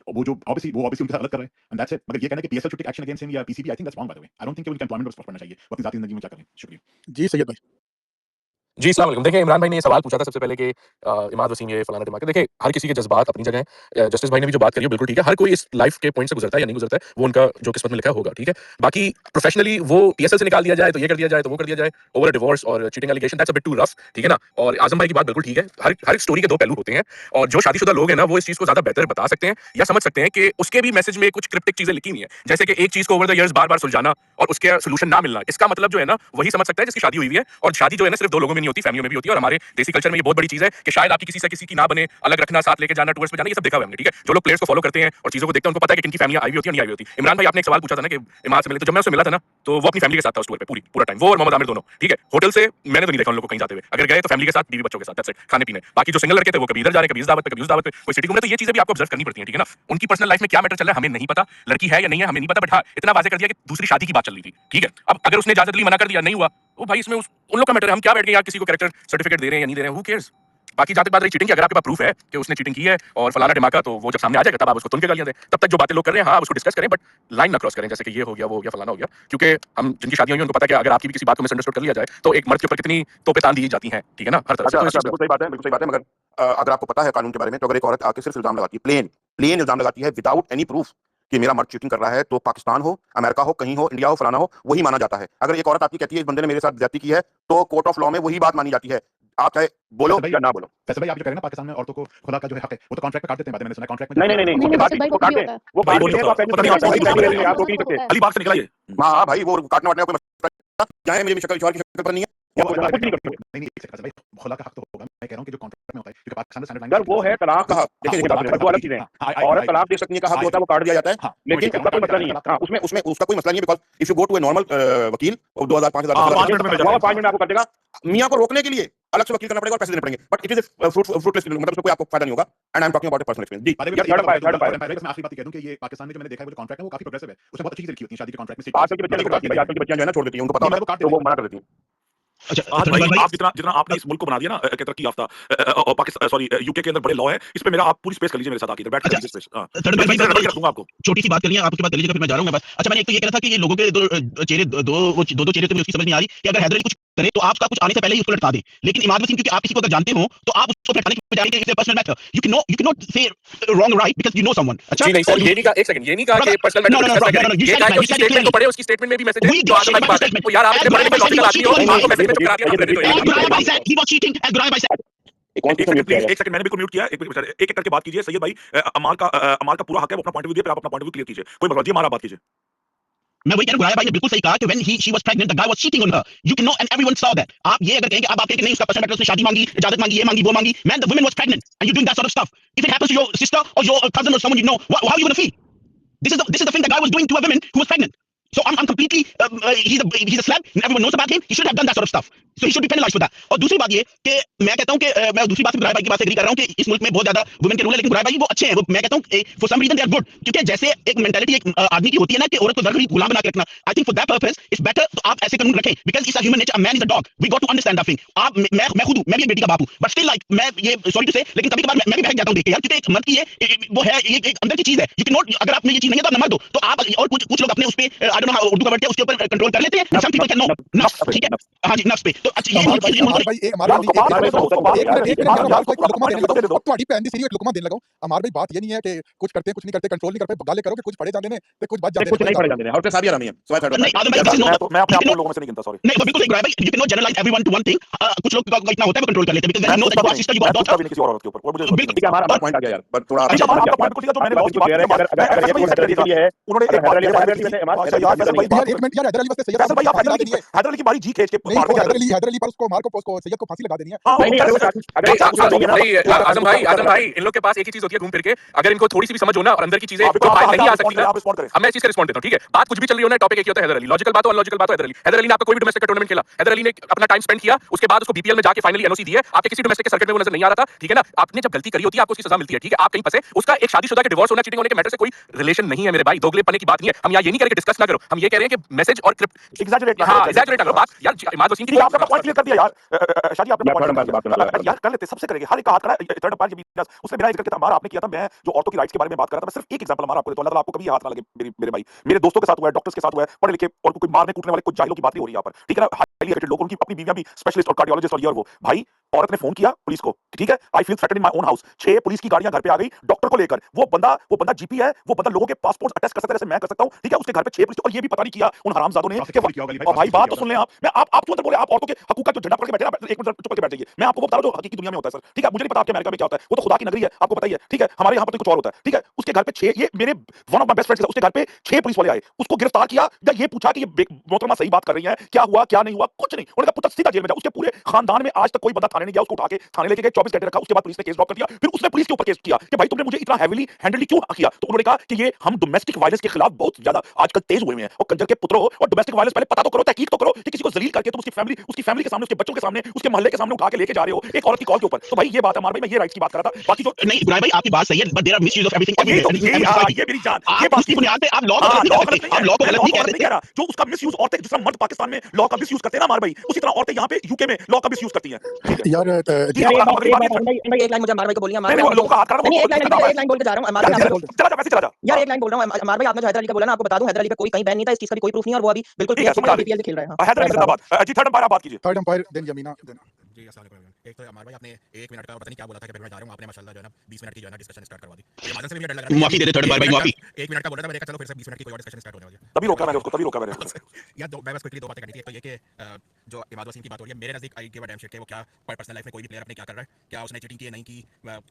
वो जो ऑब्वियसली उनके साथ गलत कर रहा है, एंड दैट्स इट। मगर ये कहना कि PSL should take action against him या PCB, I think that's wrong by the way. I don't think कि उनका एम्प्लॉयमेंट पर पड़ना चाहिए, वो अपनी जाती जिंदगी में क्या करें। शुक्रिया जी सैयद भाई। जी, अस्सलाम वालेकुम। देखिए, इमरान भाई ने ये सवाल पूछा था सबसे पहले कि इमाद वसीम ये फलाना ढिमाका। देखिए, हर किसी के जज़्बात अपनी जगह हैं। जस्टिस भाई ने भी जो बात करी है बिल्कुल ठीक है। हर कोई इस लाइफ़ के पॉइंट से गुज़रता है या नहीं गुज़रता है, वो उनका जो किस्मत में लिखा होगा, ठीक है। बाकी प्रोफेशनली वो पीएसएल से निकाल दिया जाए, तो ये कर दिया जाए, तो वो कर दिया जाए, ओवर अ डिवोर्स और cheating allegation, that's a bit too rough, ठीक है ना। और आज़म भाई की बात बिल्कुल ठीक है। हर स्टोरी के 2 पहलू होते हैं, और जो शादीशुदा लोग हैं ना, वो इस चीज़ को ज़्यादा बेहतर बता सकते हैं या समझ सकते हैं कि उसके भी मैसेज में कुछ क्रिप्टिक चीज़ें लिखी हुई हैं। जैसे कि एक चीज़ को ओवर द ईयर्स बार-बार सुलझाना और उसके सॉल्यूशन ना मिलना, इसका मतलब जो है ना, वही समझ सकता है जिसकी शादी हुई हुई है। और शादी जो है ना, सिर्फ 2 लोगों में नहीं होती, फैमिलियों में भी होती है। और हमारे देसी कल्चर में ये बहुत बड़ी चीज़ है कि शायद आपकी किसी से किसी की ना बने, अलग रखना, साथ लेके जाना, टूर्स पे जाना, ये सब देखा हुआ है हमने, ठीक है। जो लोग प्लेयर्स को फॉलो करते हैं और चीज़ों को देखते हैं, उनको पता है कि किनकी फैमिलियां आई हुई होती है, नहीं आई हुई होती। इमरान भाई आपने एक सवाल पूछा था ना कि इमाद से मिले, तो जब मैं उससे मिला था ना, तो वो अपनी फैमिली के साथ था उस टूर पे पूरा टाइम, वो और मोहम्मद आमिर दोनों, ठीक है। होटल से मैंने तो नहीं देखा उन लोगों को कहीं जाते हुए। अगर गए तो फैमिली के साथ, बीवी बच्चों के साथ, दैट्स इट, खाने पीने। बाकी जो सिंगल लड़के थे वो कभी इधर जा रहे, कभी इस दावत पे, कभी उस दावत पे, कोई सिटी घूम रहे, तो ये चीजें भी आपको ऑब्जर्व करनी पड़ती है, ठीक है ना। उनकी पर्सनल लाइफ में क्या मैटर चल रहा है हमें नहीं पता, लड़की है या नहीं है हमें नहीं पता, बट हाँ इतना वाज़ेह कर दिया कि दूसरी शादी की बात चल रही थी, ठीक है। अब अगर उसने इजाजत ली, मना कर दिया, नहीं हुआ, तो भाई इसमें उन लोग का मैटर है। हम क्या बैठ गए यार किसी को कैरेक्टर सर्टिफिकेट दे रहे हैं या नहीं दे रहे हैं, हु केयर्स। बाकी जहां तक बात रही चीटिंग की, अगर आपके पास प्रूफ है कि उसने चीटिंग की है और फलाना ढिमाका, तो वो जब सामने आ जाएगा तब आप उसको तुन के गालियां दें। तब तक जो बातें लोग कर रहे हैं, हाँ उसको डिस्कस करें, बट लाइन ना क्रॉस करें, जैसे कि ये हो गया, वो हो गया, फलाना हो गया। क्योंकि हम जिनकी शादी हुई है उनको पता है कि अगर आपकी भी किसी बात को मिसअंडरस्टूड कर लिया जाए, तो एक मर्द के ऊपर कितनी तोपें तान दी जाती हैं, ठीक है ना, हर तरफ से। अच्छा, बिल्कुल सही बात है, बिल्कुल सही बात है। मगर अगर आपको पता है कानून के बारे में, तो अगर एक औरत आके सिर्फ इल्जाम लगाती है, प्लेन इल्जाम लगाती है विदाउट एनी प्रूफ कि मेरा मर्द चीटिंग कर रहा है, तो पाकिस्तान हो, अमेरिका हो, कहीं हो, इंडिया हो, फलाना हो, वही माना जाता है। अगर एक औरत आपकी कहती है इस बंदे ने मेरे साथ ज्यादती की है, तो कोर्ट ऑफ लॉ में वही बात मानी जाती है, आप चाहे बोलो या ना बोलो। वैसे भाई आप जो कह रहे हैं ना पाकिस्तान में औरतों को खुला का जो है हक है, वो तो कॉन्ट्रैक्ट पे काट देते हैं, बाद में मैंने सुना कॉन्ट्रैक्ट में नहीं, वो नहीं, काट भाई, वो काट दे, वो भाई, काट वो देते हैं, नहीं आप पता नहीं आप रोक नहीं सकते, अली बाग से निकला ये। हाँ भाई, वो काटना वाटना कोई मसला चाहे मेरी शक्ल की शक्ल पर नहीं है, या कुछ नहीं कर सकते। नहीं एक सेकंड भाई, खुला का हक तो होगा, मैं कह रहा हूं कि जो कॉन्ट्रैक्ट में होता है, क्योंकि पाकिस्तान में स्टैंडर्ड सर वो है तलाक का हक। देखिए दो अलग चीजें हैं। औरत तलाक दे सकती है, का हक होता है, वो काट दिया जाता है, लेकिन उसका कोई मसला नहीं है। हाँ, उसमें उसका कोई मसला नहीं है, because if you go to a normal वकील, 2000 5000 5 मिनट में आपको कर देगा। मियां को रोकने के लिए अलग से वकील करना पड़ेगा और पैसे देने पड़ेंगे, बट इट इज फ्रूटलेस, मतलब उसमें कोई आपको फायदा नहीं होगा। And I am talking about personal experience. जी, मैं आखिरी बात कह दूं कि ये पाकिस्तान में जो मैंने देखा है वो जो कॉन्ट्रैक्ट है वो काफी प्रोग्रेसिव है, उसमें बहुत अच्छी चीजें लिखी होती हैं शादी के कॉन्ट्रैक्ट में। आजकल की बच्चियां जो है ना छोड़ देती हैं, उनको पता होता है तो वो मना कर देती हैं। अच्छा आज भाई आप जितना आपने इस मुल्क को बना दिया ना तरक्की याफ्ता, और पाकिस्तान सॉरी यूके के अंदर बड़े लॉ है, इस पे मेरा आप पूरी स्पेस कर लीजिए मेरे साथ आके इधर बैठ के स्पेस। हां थर्ड भाई मैं रखूंगा आपको, छोटी सी बात करनी है, आप उसके बाद कर लीजिएगा, फिर मैं जा रहा हूं मैं बस। अच्छा मैंने एक तो ये कह रहा था कि ये लोगों के दो चेहरे दो चेहरे थे, मुझे उसकी समझ नहीं आ रही कि अगर हैदर अली कुछ करे तो आप कुछ आने से पहले ही उसको लटका दें, लेकिन इमाद वसीम क्योंकि आप किसी को अगर जानते हो तो आप उसको लटकाने के बजाय it's a personal matter, you can not say wrong right because you know someone. अच्छा नहीं सर, ये नहीं कहा, एक सेकंड, ये नहीं कहा कि पर्सनल मैटर डिस्कस करें, ये कहा कि उसकी स्टेटमेंट तो पढ़े, उसकी स्टेटमेंट में भी मैसेज है, तो आगे की बात है। तो यार आप इतने बड़े पे लॉजिकल आदमी हो, आपको मैसेज में चुरा दिया, he was cheating as Guraya said. एक सेकंड मैंने बिल्कुल म्यूट किया, एक करके बात कीजिए। सैयद भाई अमाल का पूरा हक है, वो अपना पॉइंट ऑफ व्यू दे, फिर आप अपना पॉइंट ऑफ व्यू क्लियर कीजिए, कोई मसला नहीं, हमारा बात कीजिए। मैं वही कह रहा हूं, गुराया भाई ने बिल्कुल सही कहा कि when she was pregnant the guy was cheating on her, you can know and everyone saw that. आप ये अगर कहेंगे, आप कहेंगे नहीं उसका पर्सनल मैटर, उसने शादी मांगी, इजाजत मांगी, ये मांगी, वो मांगी, man the woman was pregnant and you're doing that sort of stuff. If it happens to your sister or your cousin or someone you know, how are you going to feel? This is the thing the guy was doing to a woman who was pregnant. So I'm completely he's a celeb, everyone knows about him, he should have done that sort of stuff. So he should defend life for that. और दूसरी बात ये कि मैं कहता हूं कि मैं दूसरी बात से बुराई भाई की बात से एग्री कर रहा हूं कि इस मुल्क में बहुत ज्यादा वुमेन के रूल है, लेकिन बुराई भाई वो अच्छे हैं, वो मैं कहता हूं for some reason they are good, क्योंकि जैसे एक मेंटालिटी एक आदमी की होती है ना कि औरत को जरूरी गुलाम बना के रखना, I think for that purpose it's better तो आप ऐसे कानून रखें, because it's a human nature, a man is a dog, we got to understand that thing. आप मैं खुद हूं, मैं भी एक बेटी का बाप हूं, बट स्टिल लाइक मैं ये सॉरी टू से, लेकिन कभी-कभार मैं भी बहक जाता हूं देख के यार, क्योंकि एक मर्द की ये वो है, ये एक अंदर की चीज है, यू कैन नॉट, अगर आप में ये चीज नहीं है तो आप न मत दो, तो आप और कुछ लोग अपने उस पे आई डोंट नो उर्दू का वर्ड क्या उसके ऊपर कंट्रोल कर लेते हैं, सम पीपल कैन नो नफ्स, ठीक है, हां जी नफ्स पे। तो अच्छा ये अमार भाई मुल्क भाई एक अमार भाई एक मिनट यार अमार भाई लुकमा देने लगा, अब ਤੁਹਾਡੀ ਭੈਣ ਦੀ सीरी एक लुकमा देने लगा। अमार भाई बात ये नहीं है कि कुछ करते हैं कुछ नहीं करते, कंट्रोल नहीं करते, गाले करो कि कुछ पड़े जाते हैं ते कुछ बच जाते कुछ नहीं पड़े जाते हैं, और साहब यार नहीं है, सो आई थर्ड नहीं आदम भाई दिस इज नॉट, मैं अपने आप को लोगों में से नहीं गिनता, सॉरी। नहीं तो बिल्कुल सही कहा भाई, you can not generalise everyone to one thing, कुछ लोग का इतना होता है वो कंट्रोल कर लेते हैं, because when you know that you are sister, you got daughter, किसी और औरत के ऊपर, और मुझे बिल्कुल ठीक है, हमारा पॉइंट आ गया यार, पर थोड़ा अच्छा, आपका पॉइंट बिल्कुल ठीक है, जो मैंने लॉ की बात की, अगर ये हैदर अली के लिए है, उन्होंने एक बार हैदर अली से हमारा यार फैसल भाई यार एक मिनट यार हैदर अली वास्ते सैयद फैसल भाई आप हैदर अली की बारी जी खींच के नहीं, मार वो के हैदर अली पर उसको मार को सैयद को फांसी लगा देनी है। नहीं नहीं, अगर नहीं, चाकू से लोगे ना, नहीं, आजम भाई इन लोग के पास एक ही चीज होती है घूम फिर के, अगर इनको थोड़ी सी भी समझ हो ना और अंदर की चीजें तो बाहर नहीं आ सकती ना, आप रिस्पॉन्ड करें। अब मैं इस चीज का रिस्पॉन्ड देता हूं, ठीक है, बात कुछ भी चल रही हो ना, टॉपिक एक ही होता है हैदर अली, लॉजिकल बात हो अनलॉजिकल बात हो, हैदर अली ने आपका कोई भी डोमेस्टिक टूर्नामेंट खेला, हैदर अली ने अपना टाइम स्पेंड किया, उसके बाद उसको बीपीएल में जाके फाइनली एनओसी दी है, आपके किसी डोमेस्टिक के सर्किट में वो नजर नहीं आ रहा था, ठीक है ना, आपने जब गलती करी होती है आपको उसकी सजा मिलती है, ठीक है, आप कहीं फंसे, उसका एक शादीशुदा के डिवोर्स होना, चीटिंग होने के मैटर से कोई रिलेशन नहीं है मेरे भाई, दोगलेपने की बात नहीं है, हम यहाँ ये नहीं करेंगे डिस्कस ना करो, हम ये कह रहे हैं कि मैसेज और एग्जैजरेट हां एग्जैजरेट करो बात यार, इमाद वसीम की आपका पॉइंट क्लियर कर दिया यार, शादी आपने पॉइंट यार कर लेते, सबसे करेंगे, हर एक का हाथ खड़ा, थर्ड अंपायर के बीच उसने बिना जिक्र के हमारा आपने किया था, मैं जो औरतों की राइट्स के बारे में बात कर रहा था, मैं सिर्फ एक एग्जांपल हमारा आपको देता हूं, अल्लाह ताला आपको कभी हाथ ना लगे मेरे भाई, मेरे दोस्तों के साथ हुआ है, डॉक्टर्स के साथ हुआ है, पढ़े लिखे और कोई मारने कूटने वाले कुछ जाहिलों की बात नहीं हो रही है यहाँ पर, ठीक है ना, हाईली एजुकेटेड लोग, उनकी अपनी बीवियां भी स्पेशलिस्ट और कार्डियोलॉजिस्ट और ये और वो, भाई औरत ने फोन किया पुलिस को, ठीक है, I feel threatened in my own house, 6 police की गाड़ियां घर पे आ गई डॉक्टर को लेकर, वो बंदा जीपी है, वो बंदा लोगों के पासपोर्ट अटैच कर सकता है जैसे मैं कर सकता हूं, ठीक है, उसके घर पे 6 पुलिस, और ये भी पता नहीं किया उन हरामजादों ने कि और भाई बात तो सुन लें आप, मैं आप क्यों बोले, आप औरतों के हकूक का जो झंडा पकड़ के बैठे ना, एक मिनट चुप करके बैठ जाइए, मैं आपको वो बता रहा हूं जो हकीकी दुनिया में होता है सर, ठीक है, मुझे नहीं पता आपके अमेरिका में क्या होता है, वो तो खुदा की नगरी है, आपको पता ही है, ठीक है, हमारे यहाँ पर कुछ और होता है, ठीक है, उसके घर पे 6, ये मेरे one of my best friends, उसके घर पे 6 पुलिस वाले आए, उसको गिरफ्तार किया, या ये पूछा कि ये मोहतरमा सही बात कर रही है, क्या हुआ क्या नहीं हुआ, कुछ नहीं, उन्होंने कहा पुत्र सीधा जेल में जा, उसके पूरे खानदान में आज तक कोई बंदा थाने नहीं गया, उसको उठा के थाने लेके गए, 24 घंटे रखा, उसके बाद पुलिस ने केस ड्रॉप कर दिया, फिर उसने पुलिस के ऊपर केस किया कि भाई तुमने मुझे इतना हेवीली हैंडली क्यों किया, तो उन्होंने कहा कि ये हम डोमेस्टिक वायलेंस के खिलाफ बहुत ज्यादा आजकल तेज हुए हैं, और कंजर के पुत्रों, और डोमेस्टिक वायलेंस पहले पता तो करो, तहकीक तो करो कि किसी को जलील करके तुम उसकी फैमिली के सामने, उसके बच्चों के सामने, उसके मोहल्ले के सामने उठा के लेके जा रहे हो एक औरत की कॉल के ऊपर, तो भाई ये बात है, हमारे भाई मैं ये राइट्स की बात कर रहा था, बाकी जो नहीं इब्राहिम भाई आपकी बात सही है, but there are misuse of everything, ये मेरी जान, ये बात की बुनियाद पे आप लॉ को गलत नहीं कह रहे, जो उसका मिसयूज औरतें, जिस तरह मर्द पाकिस्तान में लॉ का मिसयूज करते हैं ना हमारे भाई, उसी तरह औरतें यहाँ पे यूके में लॉ का मिसयूज करती हैं, यार एक लाइन मुझे अमार भाई को बोलिए, अमार लोगों का हाथ खड़ा, नहीं एक लाइन बोल के जा रहा हूं, अमार भाई चला जा, वैसे चला जा यार एक लाइन बोल रहा हूं, अमार भाई आपने जो हैदर अली का बोला ना, आपको बता दूं हैदर अली पे कोई कहीं बैन नहीं था, इस चीज का भी कोई प्रूफ नहीं है, और वो अभी बिल्कुल बीपीएल खेल रहे हैं। हैदर अली जिंदाबाद जी, थर्ड अंपायर आप बात कीजिए। थर्ड अंपायर देन यमीना देन जी अस्सलाम वालेकुम। एक तो अमार भाई आपने 1 मिनट का पता नहीं क्या बोला था कि मैं जा रहा हूं, आपने माशाल्लाह जो है ना 20 मिनट की जो है ना डिस्कशन स्टार्ट करवा दी, ये माजन से भी डर लग रहा है, माफी दे दे थर्ड अंपायर भाई, माफी 1 मिनट का बोल रहा था, मैंने कहा चलो फिर से 20 मिनट की कोई और डिस्कशन स्टार्ट होने वाली है, तभी रोका मैंने उसको यार मैं बस क्विकली 2 बातें करनी थी, एक तो ये कि जो इमाद वसीम की बात हो रही है, मेरे नजदीक I give a dam shit कि वो क्या पर्सनल लाइफ में कोई भी प्लेयर अपने क्या कर रहा है, क्या उसने चीटिंग की है नहीं की,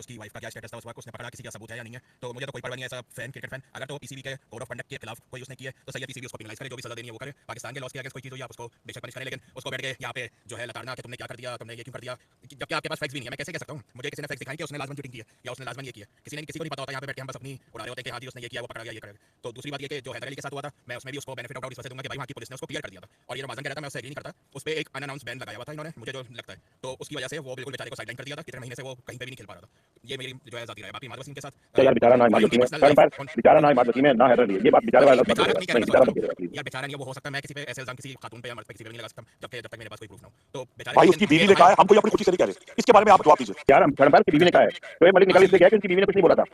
उसकी वाइफ का क्या स्टेटस था उस वक्त, उसने पकड़ा किसी का सबूत है या नहीं है, तो मुझे तो कोई परवाह नहीं है ऐसा फैन, क्रिकेट फैन, अगर तो पीसीबी के कोड ऑफ कंडक्ट के खिलाफ कोई उसने किया है तो सही है पीसीबी उसको पेनलाइज करे, जो भी सजा देनी है वो करे, पाकिस्तान के लॉस के अगेंस्ट कोई चीज हो या उसको बेशक पनिश करें, लेकिन उसको बैठ के यहाँ पे जो है लताड़ना कि तुमने क्या कर दिया, तुमने ये क्यों कर दिया, जबकि आपके पास फैक्ट्स भी नहीं है, मैं कैसे कह सकता हूँ, मुझे किसी ने फैक्ट्स दिखाएं कि उसने लाजमन चीटिंग की है या उसने लाजमन ये किया, किसी को नहीं पता होता, यहाँ पे बैठ के हम बस अपनी उड़ा रहे होते हैं कि हाँ जी उसने ये किया वो पकड़ा गया ये करेगा। तो दूसरी बात ये कि जो हैदर अली के साथ हुआ था, मैं उसमें भी उसको बेनिफिट ऑफ डाउट इस वजह से दूंगा कि भाई वहाँ की पुलिस ने उसको क्लियर कर दिया था, और ये जो माजन कह रहा था मैं उससे एग्री नहीं करता, उस पे एक अनअनाउंस बैन लगाया हुआ था इन्होंने, मुझे जो लगता है, तो उसकी वजह से वो बिल्कुल बेचारे को साइडलाइन कर दिया था, कितने महीने से वो कहीं पे भी नहीं खेल पा रहा था, ये मेरी जो है जाती राय। बाकी इमाद वसीम के साथ यार बेचारा ना इमाद वसीम है, थर्ड अंपायर बेचारा ना इमाद वसीम है ना हैदर अली, ये बात बेचारे वाला मत बेचारा करो, नहीं नहीं कहना बेचारा मत चाहता करो यार, बेचारा नहीं वो हो सकता है, मैं किसी पे ऐसे इल्जाम किसी खातून पे या मर्द पे किसी पे नहीं लगा सकता जब तक मेरे पास कोई प्रूफ ना हो, तो बेचारे भाई उसकी बीवी ने कहा है, हम कोई अपनी खुशी से नहीं कह रहे, इसके बारे में आप जवाब दीजिए। यार हम थर्ड अंपायर की बीवी ने कहा है, तो ये मलिक निकल इसलिए कहा कि उनकी बीवी ने कुछ नहीं बोला था,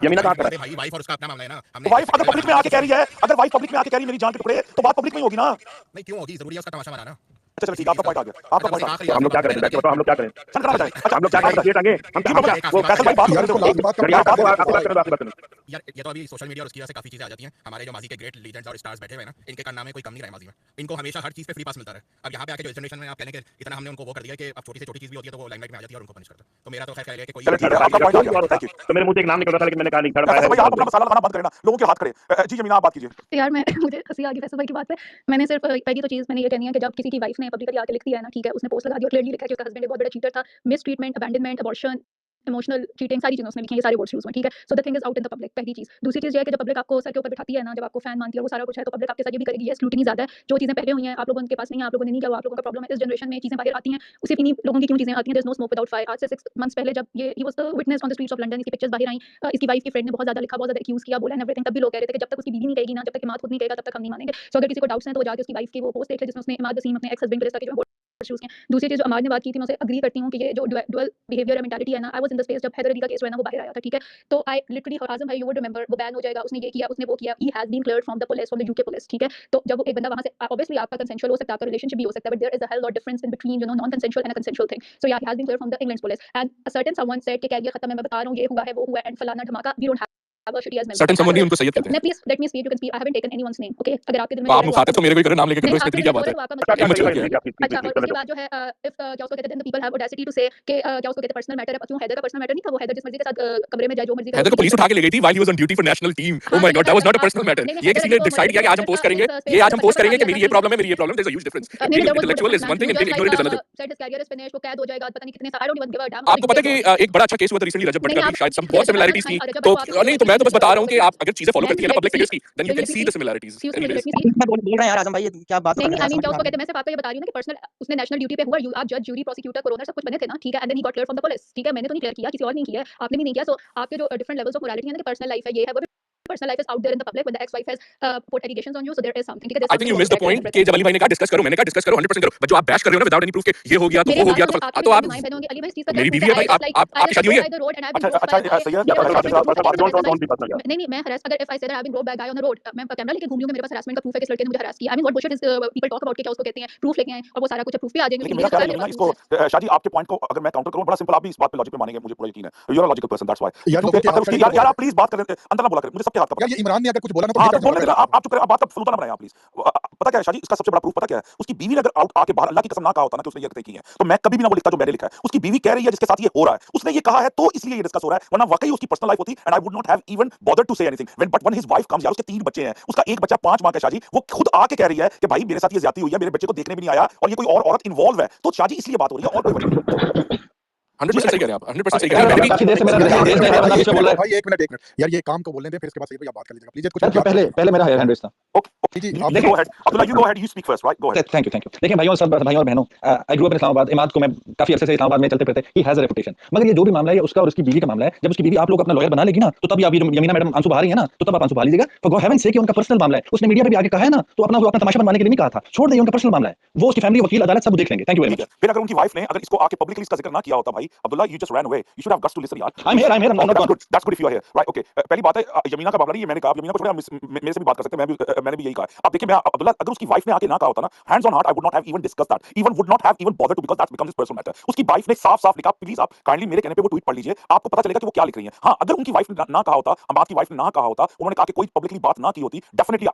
यमीना कहां पर है भाई वाइफ और उसका अपना मामला है ना, तो वाइफ अगर पब्लिक में आके कह रही है, अगर वाइफ पब्लिक में आके कह रही है मेरी जान के टुकड़े, तो बात पब्लिक में ही होगी ना। नहीं क्यों होगी, जरूरी है उसका तमाशा बनाना। अच्छा चलो ठीक है, आपका पॉइंट आ गया, आपका पॉइंट आ गया। हम लोग क्या करें बैठ के बताओ, हम लोग क्या करें, चल करा बताएं। हम लोग क्या करें, ये टांगे हम वो फैसल भाई बात यार इसको लास्ट बात यार आप बात करो यार ये तो अभी सोशल मीडिया और उसकी वजह से काफी चीजें आ जाती हैं, हमारे जो माजी के ग्रेट लीजेंड्स और स्टार्स बैठे हुए हैं ना, इनके कारनामे कोई कम नहीं रहे माजी में, इनको हमेशा हर चीज पे फ्री पास मिलता रहे। अब यहाँ पे आके जो जनरेशन में आप कहने के इतना हमने उनको वो कर दिया कि अब छोटी से छोटी चीज भी होती है तो वो लाइमलाइट में आ जाती है और उनको पनिश करता है, तो मेरा तो खैर है कि कोई चलो ठीक है, आपका पॉइंट आ गया, थैंक यू। तो मेरे मुंह से एक नाम निकल रहा था लेकिन मैंने कहा नहीं थर्ड फैसल भाई आप अपना अंपायर मसाला खाना बंद करें ना, लोगों के हाथ खड़े। जी यमीना आप बात कीजिए। यार मैं मुझे हंसी आ गई फैसल भाई की बात पे। मैंने सिर्फ पहली तो चीज़ मैंने ये कहनी है कि जब किसी की वाइफ ने पब्लिकली आके लिख दिया है ना, ठीक है, उसने पोस्ट लगा दी और क्लियरली लिखा है कि उसका हस्बैंड एक बहुत बड़ा चीटर था, mistreatment, abandonment, abortion, emotional cheating सारी चीजें उसने लिखी हैं, ये सारे वर्ड्स यूज हुए, ठीक है। So the thing is out in the public, पहली चीज। दूसरी चीज ये है कि जब पब्लिक आपको सर के ऊपर बिठाती है ना, जब आपको फैन मानती है, वो सारा कुछ है, तो पब्लिक आपके साथ ये भी करेगी, स्क्रूटिनी ज्यादा है। जो चीजें पहले हुई हैं आप लोगों के पास नहीं है, आप लोगों ने नहीं किया, वो आप लोगों का प्रॉब्लम है। इस जनरेशन में चीजें बाहर आती हैं, उसी इन्हीं लोगों की क्यों चीजें आती हैं। There is no smoke without fire. आज से 6 मंथ्स पहले जब ये he was the witness on the streets of London, इसकी पिक्चर्स बाहर आई, इसकी वाइफ की फ्रेंड ने बहुत ज्यादा लिखा, बहुत ज्यादा एक्यूज किया, बोला एंड एवरीथिंग, तब भी लोग कह रहे थे कि जब तक उसकी बीवी नहीं कहेगी ना, जब तक इमाद खुद नहीं कहेगा, तब तक हम नहीं मानेंगे। सो अगर किसी को डाउट्स हैं तो वो जाके उसकी वाइफ की वो पोस्ट देख ले, जिसमें उसने इमाद वसीम अपने एक्स हस्बैंड के लिए जो इश्यूज हैं। दूसरी चीज जो अमाद ने बात की थी, मैं उसे एग्री करती हूं कि ये जो डुअल बिहेवियर है, मेंटालिटी है ना, I was in the space जब हैदर अली का केस हुआ ना, वो बाहर आया था, ठीक है। तो आई लिटरली, आजम भाई, यू वुड रिमेंबर, वो बैन हो जाएगा, उसने ये किया, उसने वो किया, he has been cleared from the police, from the UK police, ठीक है। तो जब वो एक बंदा वहां से, ऑब्वियसली आपका कंसेंशुअल हो सकता है, आपका रिलेशनशिप भी हो सकता है, but there is a hell lot difference in between, you know, non consensual and a consensual thing. So yeah, he has been cleared from the England police and a certain someone said कि career खत्म है, मैं बता रहा हूं, ये हुआ है, वो हुआ है एंड फलाना धमाका, we don't have a shitty as certain someone नहीं, उनको सैयद कहते हैं। Please let me speak, you can speak, I haven't taken anyone's name, okay. अगर आपके दिल में तो आप मुखातिब तो मेरे को ही करो, नाम लेके करो, इसमें इतनी क्या बात है? क्या क्या मचल गया? अच्छा, और उसके बाद जो है इफ क्या उसको कहते हैं, the people have audacity to say कि क्या उसको कहते हैं पर्सनल मैटर है, क्यों हैदर का पर्सनल मैटर नहीं था, वो हैदर जिस मर्जी के साथ कमरे में जाए, जो मर्जी हैदर को पुलिस उठा के ले गई थी while he was on duty for national team. Oh my God, that was not a personal matter. ये किसी ने डिसाइड किया कि आज हम पोस्ट करेंगे, ये आज हम पोस्ट करेंगे कि मेरी ये प्रॉब्लम है, मेरी ये प्रॉब्लम है, there is a huge difference. Being intellectual is one thing and being ignorant is another. Said his career is finished, वो कैद हो जाएगा, पता नहीं कितने साल, I don't even give a damn. आपको पता है कि एक बड़ा अच्छा केस हुआ था रिसेंटली रजब भट्ट का भी, शायद सम बहुत सिमिलैरिटीज थी। तो नहीं, तो मैं तो बस बता रहा हूं कि आप अगर चीजें फॉलो करती हैं ना पब्लिक फिगर्स की, then you can see the similarities. Anyways, मैं बोल रहा यार आजम भाई, ये क्या बात नहीं कर नहीं, रहे आई हैं, मीन क्या समझ उसको में कहते हैं, मैं सिर्फ आपको ये बता रही हूं ना कि पर्सनल उसने नेशनल ड्यूटी पे हुआ, यू आप जज, जूरी, प्रोसिक्यूटर, कोरोनर सब कुछ बने थे ना, ठीक है। And then he got clear from the police, ठीक है। मैंने तो नहीं क्लियर किया, किसी और ने किया है, आपने भी नहीं किया। सो आपके जो डिफरेंट लेवल्स ऑफ मोरालिटी है ना, कि पर्सनल लाइफ है, ये है, वो personal life is out there in the public, when the ex wife has put allegations on you, so there is something, ठीक है। I think you miss the point कि जब अली भाई ने कहा डिस्कस करो, मैंने कहा डिस्कस करो, 100% करो, बट जो आप बैश कर रहे हो ना विदाउट एनी प्रूफ के ये हो गया तो वो हो गया, तो आप अली भाई इस चीज का मेरी बीवी है भाई, आपकी शादी हुई है? अच्छा सैयद, नहीं नहीं, मैं हरास, अगर if I say that I have been rode by guy on the road, मैं कैमरा लेके घूम रही हूं, मेरे पास हरासमेंट का प्रूफ है कि इस लड़के ने मुझे हरास किया। I mean what bullshit is people talk about, क्या उसको कहते हैं, प्रूफ लेके आए और वो सारा कुछ प्रूफ भी आ जाएंगे। लेकिन मेरा ख्याल है ना, इसको शादी आपके पॉइंट को अगर मैं काउंटर करूं, बड़ा सिंपल, आप भी इस बात पे लॉजिक पे मानेंगे, मुझे पूरा यकीन है, you are a logical person, that's why. यार क्योंकि देखो अगर उसकी यार आप प्लीज बात करें, अंदर ना बोला करें, मुझे सबके हाथ का यार, ये इमरान ने अगर कुछ बोला ना तो हाँ, ठीक तो बोल है, देना, आप चुप करें, आप बात का फलूदा ना बनाएं प्लीज। पता क्या है शादी, इसका सबसे बड़ा प्रूफ पता क्या है, उसकी बीवी ने अगर आउट आके बाहर, अल्लाह की कसम ना कहा होता ना कि उसने ये की है, तो मैं कभी भी ना वो लिखता जो मैंने लिखा है। उसकी बीवी कह रही है जिसके साथ ये हो रहा है, उसने ये कहा है तो इसलिए ये डिस्कस हो रहा है, वरना वाकई उसकी पर्सनल लाइफ होती and I would not have even bothered to say anything. But when his wife comes, यार उसके 3 बच्चे हैं, उसका एक बच्चा 5 माह का शादी, वो खुद आके कह रही है कि भाई मेरे साथ ये ज्यादती हुई है, मेरे बच्चे को देखने भी नहीं आया और ये कोई और औरत इन्वॉल्व है, तो शादी इसलिए बात हो रही है और कोई वजह नहीं। 100% सही कह रहे हैं आप, 100% सही कह रहे हैं। काफी देर से मेरा बीच में बोल रहा है भाई एक मिनट यार, ये काम को बोलने दें, फिर इसके बाद सही आप बात कर लीजिएगा प्लीज। कुछ सर, पहले मेरा हैंड रेस था। ओके जी, आप go ahead Abdullah, you go ahead, you speak first, right, go ahead. Thank you. देखिए भाइयों, सब भाइयों और बहनों, I grow up in Islamabad. Imad को मैं काफी अरसे से इस्लामाबाद में चलते फिरते, ही हैज अ रेपुटेशन। मगर ये जो भी मामला है उसका और उसकी बीवी का मामला है, जब उसकी बीवी आप लोग अपना लॉयर बना लेगी ना, तो तब आप यमीना मैडम आंसू बहा रही है ना, तो तब आप आंसू बहा लीजिएगा। फॉर गॉड हेवन से कि उनका पर्सनल मामला है, उसने मीडिया पे भी आके कहा है ना, तो अपना तमाशा बनवाने के लिए नहीं कहा था। छोड़ दे, उनका पर्सनल मामला है, वो उसकी फैमिली, वकील, अदालत सब देख लेंगे। Thank you very much. फिर अगर उनकी वाइफ ने अगर इसको आके पब्लिकली इसका जिक्र ना किया होता, भाई Abdullah, you just ran away, you should have guts to listen यार। I'm here, I'm not gone. That's good if you are here, right? Okay. पहली बात है यमीना का मामला नहीं, ये मैंने कहा, यमीना को छोड़े, मेरे से भी बात कर सकते हैं, मैंने भी यही कहा। अब देखिए, मैं अब्दुल्ला, अगर उसकी वाइफ ने आके ना कहा होता ना, hands on heart, I would not have even discussed that, would not have even bothered to, because that becomes his personal matter. उसकी वाइफ ने साफ लिखा, प्लीज आप काइंडली मेरे कहने पे वो ट्वीट पढ़ लीजिए, आपको पता चलेगा कि वो क्या लिख रही है। हाँ, अगर उनकी वाइफ ने ना कहा होता, अमाद की वाइफ ने ना कहा होता, उन्होंने कहा कि कोई पब्लिकली बात ना की होती, डेफिनेटली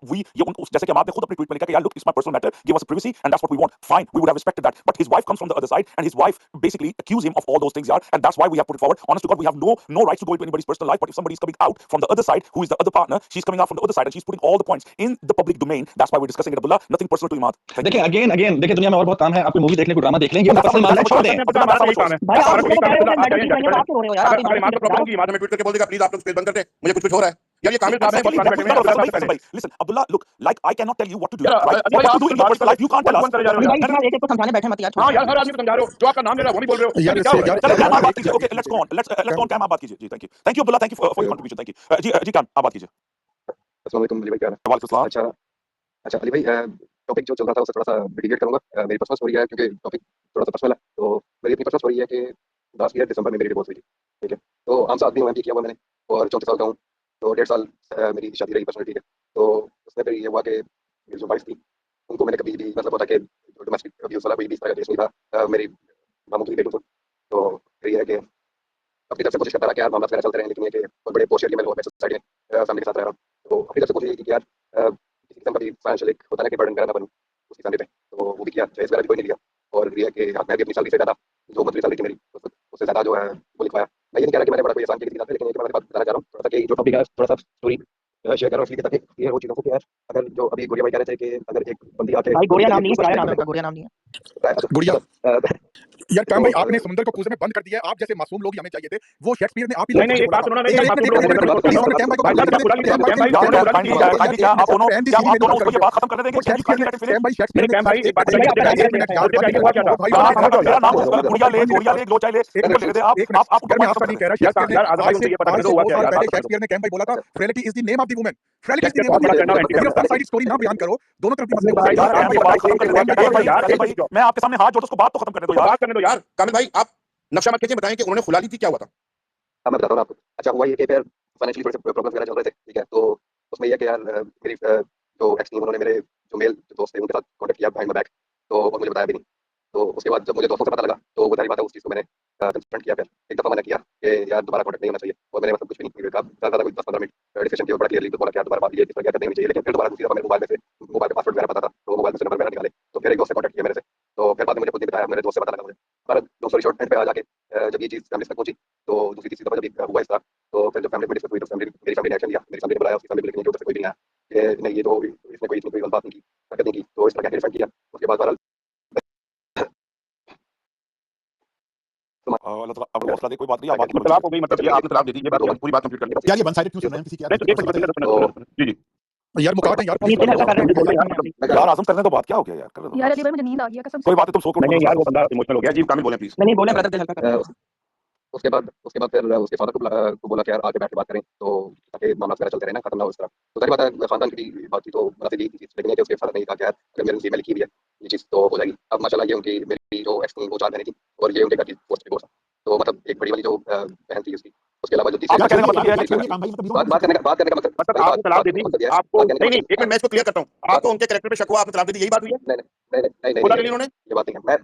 जैसे कि अमाद ने खुद अपनी ट्वीट में लिखा कि यार look, it's my personal matter, give us privacy and that's what we want, fine, we would have respected that, but his wife comes from the other side and his wife basically accused him of all those things, yaar, and that's why we have put it forward. Honest to God, we have no rights to go into anybody's personal life, but if somebody is coming out from the other side, who is the other partner, she's coming out from the other side and she's putting all the points in the public domain, that's why we're discussing it, Abdullah, nothing personal to Imad. देखिए again देखिए, दुनिया में और बहुत काम है, आप कोई मूवी देख लें, कोई ड्रामा देख लें, ये उनका पर्सनल मामला है, छोड़ दें। भाई आप लोग कह रहे हो मैं ड्यूटी करने, तो आप क्यों हो रहे हो यार? अगर इमाद को प्रॉब्लम की, इमाद में ट्वीट करके बोल देगा प्लीज आप लोग स्पेस बंद कर दे, मुझे कुछ हो रहा है यार, ये कामिल साहब है, बहुत बैठे हैं। Listen, Abdullah, look, like I cannot tell you what to do, right? What to do in your personal life, you can't tell us. भाई इतना एक को समझाने बैठे मत यार। हां यार, हर आदमी को समझा रहे हो, जो आपका नाम ले रहा है वो नहीं बोल रहे हो यार, क्या हो रहा है? चलो काम आप बात कीजिए। Okay, let's go on, काम आप बात कीजिए जी। thank you Abdullah, thank you for your contribution, thank you जी काम आप बात कीजिए। अस्सलाम वालेकुम अली भाई, क्या हाल है? वालेकुम सलाम। अच्छा अली भाई, टॉपिक जो चल रहा था उससे थोड़ा सा डिविएट करूंगा। मेरी पर्सनल स्टोरी है, क्योंकि टॉपिक थोड़ा सा पर्सनल है, तो मेरी अपनी पर्सनल स्टोरी है कि लास्ट ईयर दिसंबर में मेरी डिवोर्स हुई थी, ठीक है। तो आम सा आदमी हूं, एमपी किया हुआ मैंने, और 34 साल का हूँ, तो 1.5 साल मेरी शादी रही पर्सनल, ठीक है। तो उसमें फिर ये हुआ कि मेरी जो वाइफ थी, उनको मैंने कभी भी मतलब होता कि डोमेस्टिक अब्यूज वाला कोई भी इस तरह का केस नहीं था। मेरी मामू की बेटी थी, तो फिर ये है कि अपनी तरफ से कोशिश करता रहा कि यार मामला वगैरह चलते रहे, लेकिन ये कि बहुत बड़े पोस्ट एरिया में लोग सोसाइटी में फैमिली के साथ रह रहा हूँ, तो अपनी तरफ से कोशिश ये की कि यार किसी किस्म का भी फाइनेंशियल एक होता है कि बर्डन करना बनूँ उसकी फैमिली पे, तो वो भी किया, जहेज वगैरह भी कोई नहीं लिया। और ये है कि मैं भी अपनी सैलरी से ज़्यादा, जो मंथली सैलरी थी मेरी, उससे ज़्यादा जो है वो लिखवाया। मैं ये नहीं कह रहा कि मैंने बड़ा कोई आसान किया किसी तरह से, लेकिन ये कि मैं बात बताना चाह रहा हूँ थोड़ा सा कि जो टॉपिक है थोड़ा सा स्टोरी शेयर कर रहा हूँ, इसलिए ताकि ये हो चीज़ों को कि यार अगर जो अभी गुड़िया भाई कह रहे थे कि अगर एक बंदी आके, भाई गोरिया नाम नहीं है, पराया नाम है, गोरिया नाम नहीं है। गुड़िया यार कैम भाई आपने समुद्र को कूजे में बंद कर दिया है। आप जैसे मासूम लोग ही हमें चाहिए थे। वो शेक्सपियर ने आप ही नहीं नहीं, एक बात सुनो ना, नहीं मासूम लोग कैम भाई को भाई साहब बुला लीजिए कैम भाई, क्या आप दोनों उसको ये बात खत्म करने देंगे? कैम भाई शेक्सपियर कैम भाई एक बात हुआ क्या था? मेरा नाम गुड़िया ले लोचा ले इनको लिख दे आप मैं आपका नहीं कह रहा। शेक्सपियर ने कैम भाई बोला था frailty is the name of the woman. Frailty is the name of the woman. One side story ना बयान करो, दोनों तरफ की मसले को मैं आपके सामने हाथ जोड़ उसको बात तो खत्म करने दो यार। बात करने दो यार। कामिल भाई आप नक्शा मत खींचिए, बताएं कि उन्होंने खुला ली थी, क्या हुआ था? हाँ मैं बताता हूँ आपको। अच्छा हुआ ये कि फिर फाइनेंशियली थोड़े से प्रॉब्लम्स वगैरह चल रहे थे, ठीक है। तो उसमें यह कि यार मेरी जो एक्स थी उन्होंने मेरे जो मेल दोस्त थे उनके साथ कॉन्टेक्ट किया बिहाइंड माय बैक, तो और मुझे बताया भी नहीं। तो उसके बाद जब मुझे दोस्तों से पता लगा तो वो सारी बात है, उस चीज़ को मैंने कंफ्रंट किया। फिर एक दफ़ा मैंने किया कि यार दोबारा कॉन्टेक्ट नहीं होना चाहिए, और मैंने मतलब कुछ भी नहीं कहा, ज़्यादा कोई 10-15 मिनट डिस्कशन किया, बड़ा क्लियरली तो बोला कि यार दोबारा बात ये इस तरह क्या करनी नहीं चाहिए। लेकिन फिर दोबारा दूसरी दफ़ा मेरे मोबाइल का पासवर्ड वगैरह पता था, तो मोबाइल से नंबर वगैरह निकाले, तो फिर एक दोस्त से कॉन्टेक्ट किया मेरे से। तो फिर बाद में मुझे खुद नहीं बताया, मेरे दोस्त से पता लगा मुझे। पर लॉन्ग स्टोरी शॉर्ट, एंड पे आ जाके जब ये चीज़ फैमिली तक पहुंची, तो दूसरी तीसरी दफ़ा जब हुआ इस तरह, तो फिर जब फैमिली में डिस्कस हुई तो मेरी फैमिली ने एक्शन लिया। मेरी फैमिली ने बुलाया, उसकी फैमिली लेकिन उधर से कोई भी नहीं आया कि नहीं ये तो इसने कोई इतनी गलत बात नहीं की, हरकत नहीं की, तो इस तरह का डिफेंड किया। उसके बाद बहरहाल अल्लाह ताला आपको हौसला दे, कोई बात नहीं, आप बात करो। तलाक हो गई, मतलब ये आपने तलाक दे दी, ये बात पूरी बात कंप्लीट कर ली। यार ये वन साइडेड क्यों सुन रहे हैं किसी की? नहीं तो एक मिनट जी जी यार मुकाट है यार। यार आजम करने तो बात क्या हो गया यार, कर दो यार अली भाई मुझे नींद आ गई है कसम से। कोई बात है, तुम सो के नहीं यार वो बंदा इमोशनल हो गया जी। कामिल बोले प्लीज। नहीं बोले ब्रदर, दिल हल्का कर। उसके बाद फिर उसके फादर को बोला कि यार आके बैठ के बात करें, तो ताकि मामला वगैरह चलते रहे ना, खत्म ना हो इस तरह। तो सारी बात है खानदान की बात थी, तो बना ली थी, लेकिन कि उसके फादर ने कहा कि यार अगर मेरे फीमेल की भी है ये चीज़ तो हो जाएगी। अब माशाल्लाह ये उनकी मेरी जो एक्स थी वो 4 बहनें थी, और ये उनके घर की पोस्ट डिवोर्स था। तो मतलब एक बड़ी वाली जो बहन थी उसकी, उसके अलावा जो तीसरी बात करने का मतलब आपने तलाक दे दी आपको? नहीं नहीं, एक मिनट मैं इसको क्लियर करता हूँ। आपको उनके कैरेक्टर पे शक हुआ, आपने तलाक दे दी, यही बात हुई है? नहीं खुला के लिए उन्होंने? ये बात नहीं है। मैं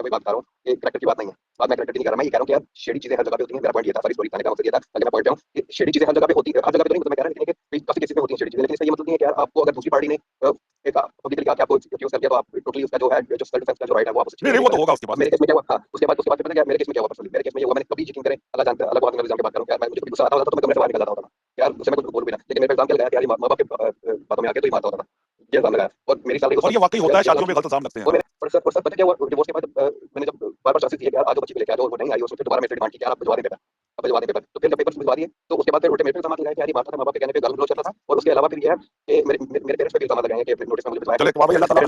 वही बात कर रहा हूँ कि कैरेक्टर की बात नहीं है। बात मैं कैरेक्टर की नहीं कर रहा, मैं ये कह रहा हूँ कि यार शेडी चीजें हर जगह पे होती हैं। मेरा पॉइंट ये था, सारी स्टोरी बताने का मकसद ये था, ताकि मैं पॉइंट आऊँ कि शेडी चीजें हर जगह पे होती हैं। हर जगह पे तो नहीं, मतलब मैं कह रहा हूँ कि काफी केसेस में होती हैं शेडी चीजें, लेकिन इसका ये मतलब नहीं है कि यार आपको अगर दूसरी पार्टी ने एक पब्लिकली कहा कि आपको एक्यूज कर दिया, तो आप टोटली उसका जो है जो सेल्फ डिफेंस का जो राइट है वो आप उसे नहीं वो तो होगा उसके बाद। मेरे केस में क्या हुआ? हाँ उसके बाद पता है क्या मेरे केस में क्या हुआ? पर्सनली मेरे केस में ये हुआ, मैंने कभी यकीन करें अल्लाह जानता है, अल्लाह को आगे जान के बात करूं, यार मैं मुझे कभी गुस्सा आता होता तो मैं कमरे से बाहर निकल जाता होता था यार, गुस्से में कुछ बोल भी ना। लेकिन मेरे पे एग्जाम क्या लगाया कि यार माँ बाप के बातों में आके तो ही मारता होता था, ये एग्जाम लगाया। और मेरी सैलरी और ये वाकई होता है, शादियों में गलत इल्जाम लगते हैं। और सर पता क्या हुआ? डिवोर्स के बाद मैंने जब बार-बार चांसेस दिए कि यार आज बच्ची को लेके आ जाओ, वो नहीं आई, उसने फिर दोबारा मेरे से डिमांड की कि यार आप भिजवा दें पेपर, अब भिजवा दें पेपर। तो फिर जब पेपर्स भिजवा दिए तो उसके बाद फिर उल्टे मेरे पे इल्जाम लगाए कि यार ये मारता था, माँ बाप के कहने पे गाली गलौज करता था। और उसके अलावा फिर ये है कि मेरे पेरेंट्स पे भी इल्जाम लगाए हैं कि नोटिस में मुझे भिजवाया। चलो बाबा अल्लाह ताला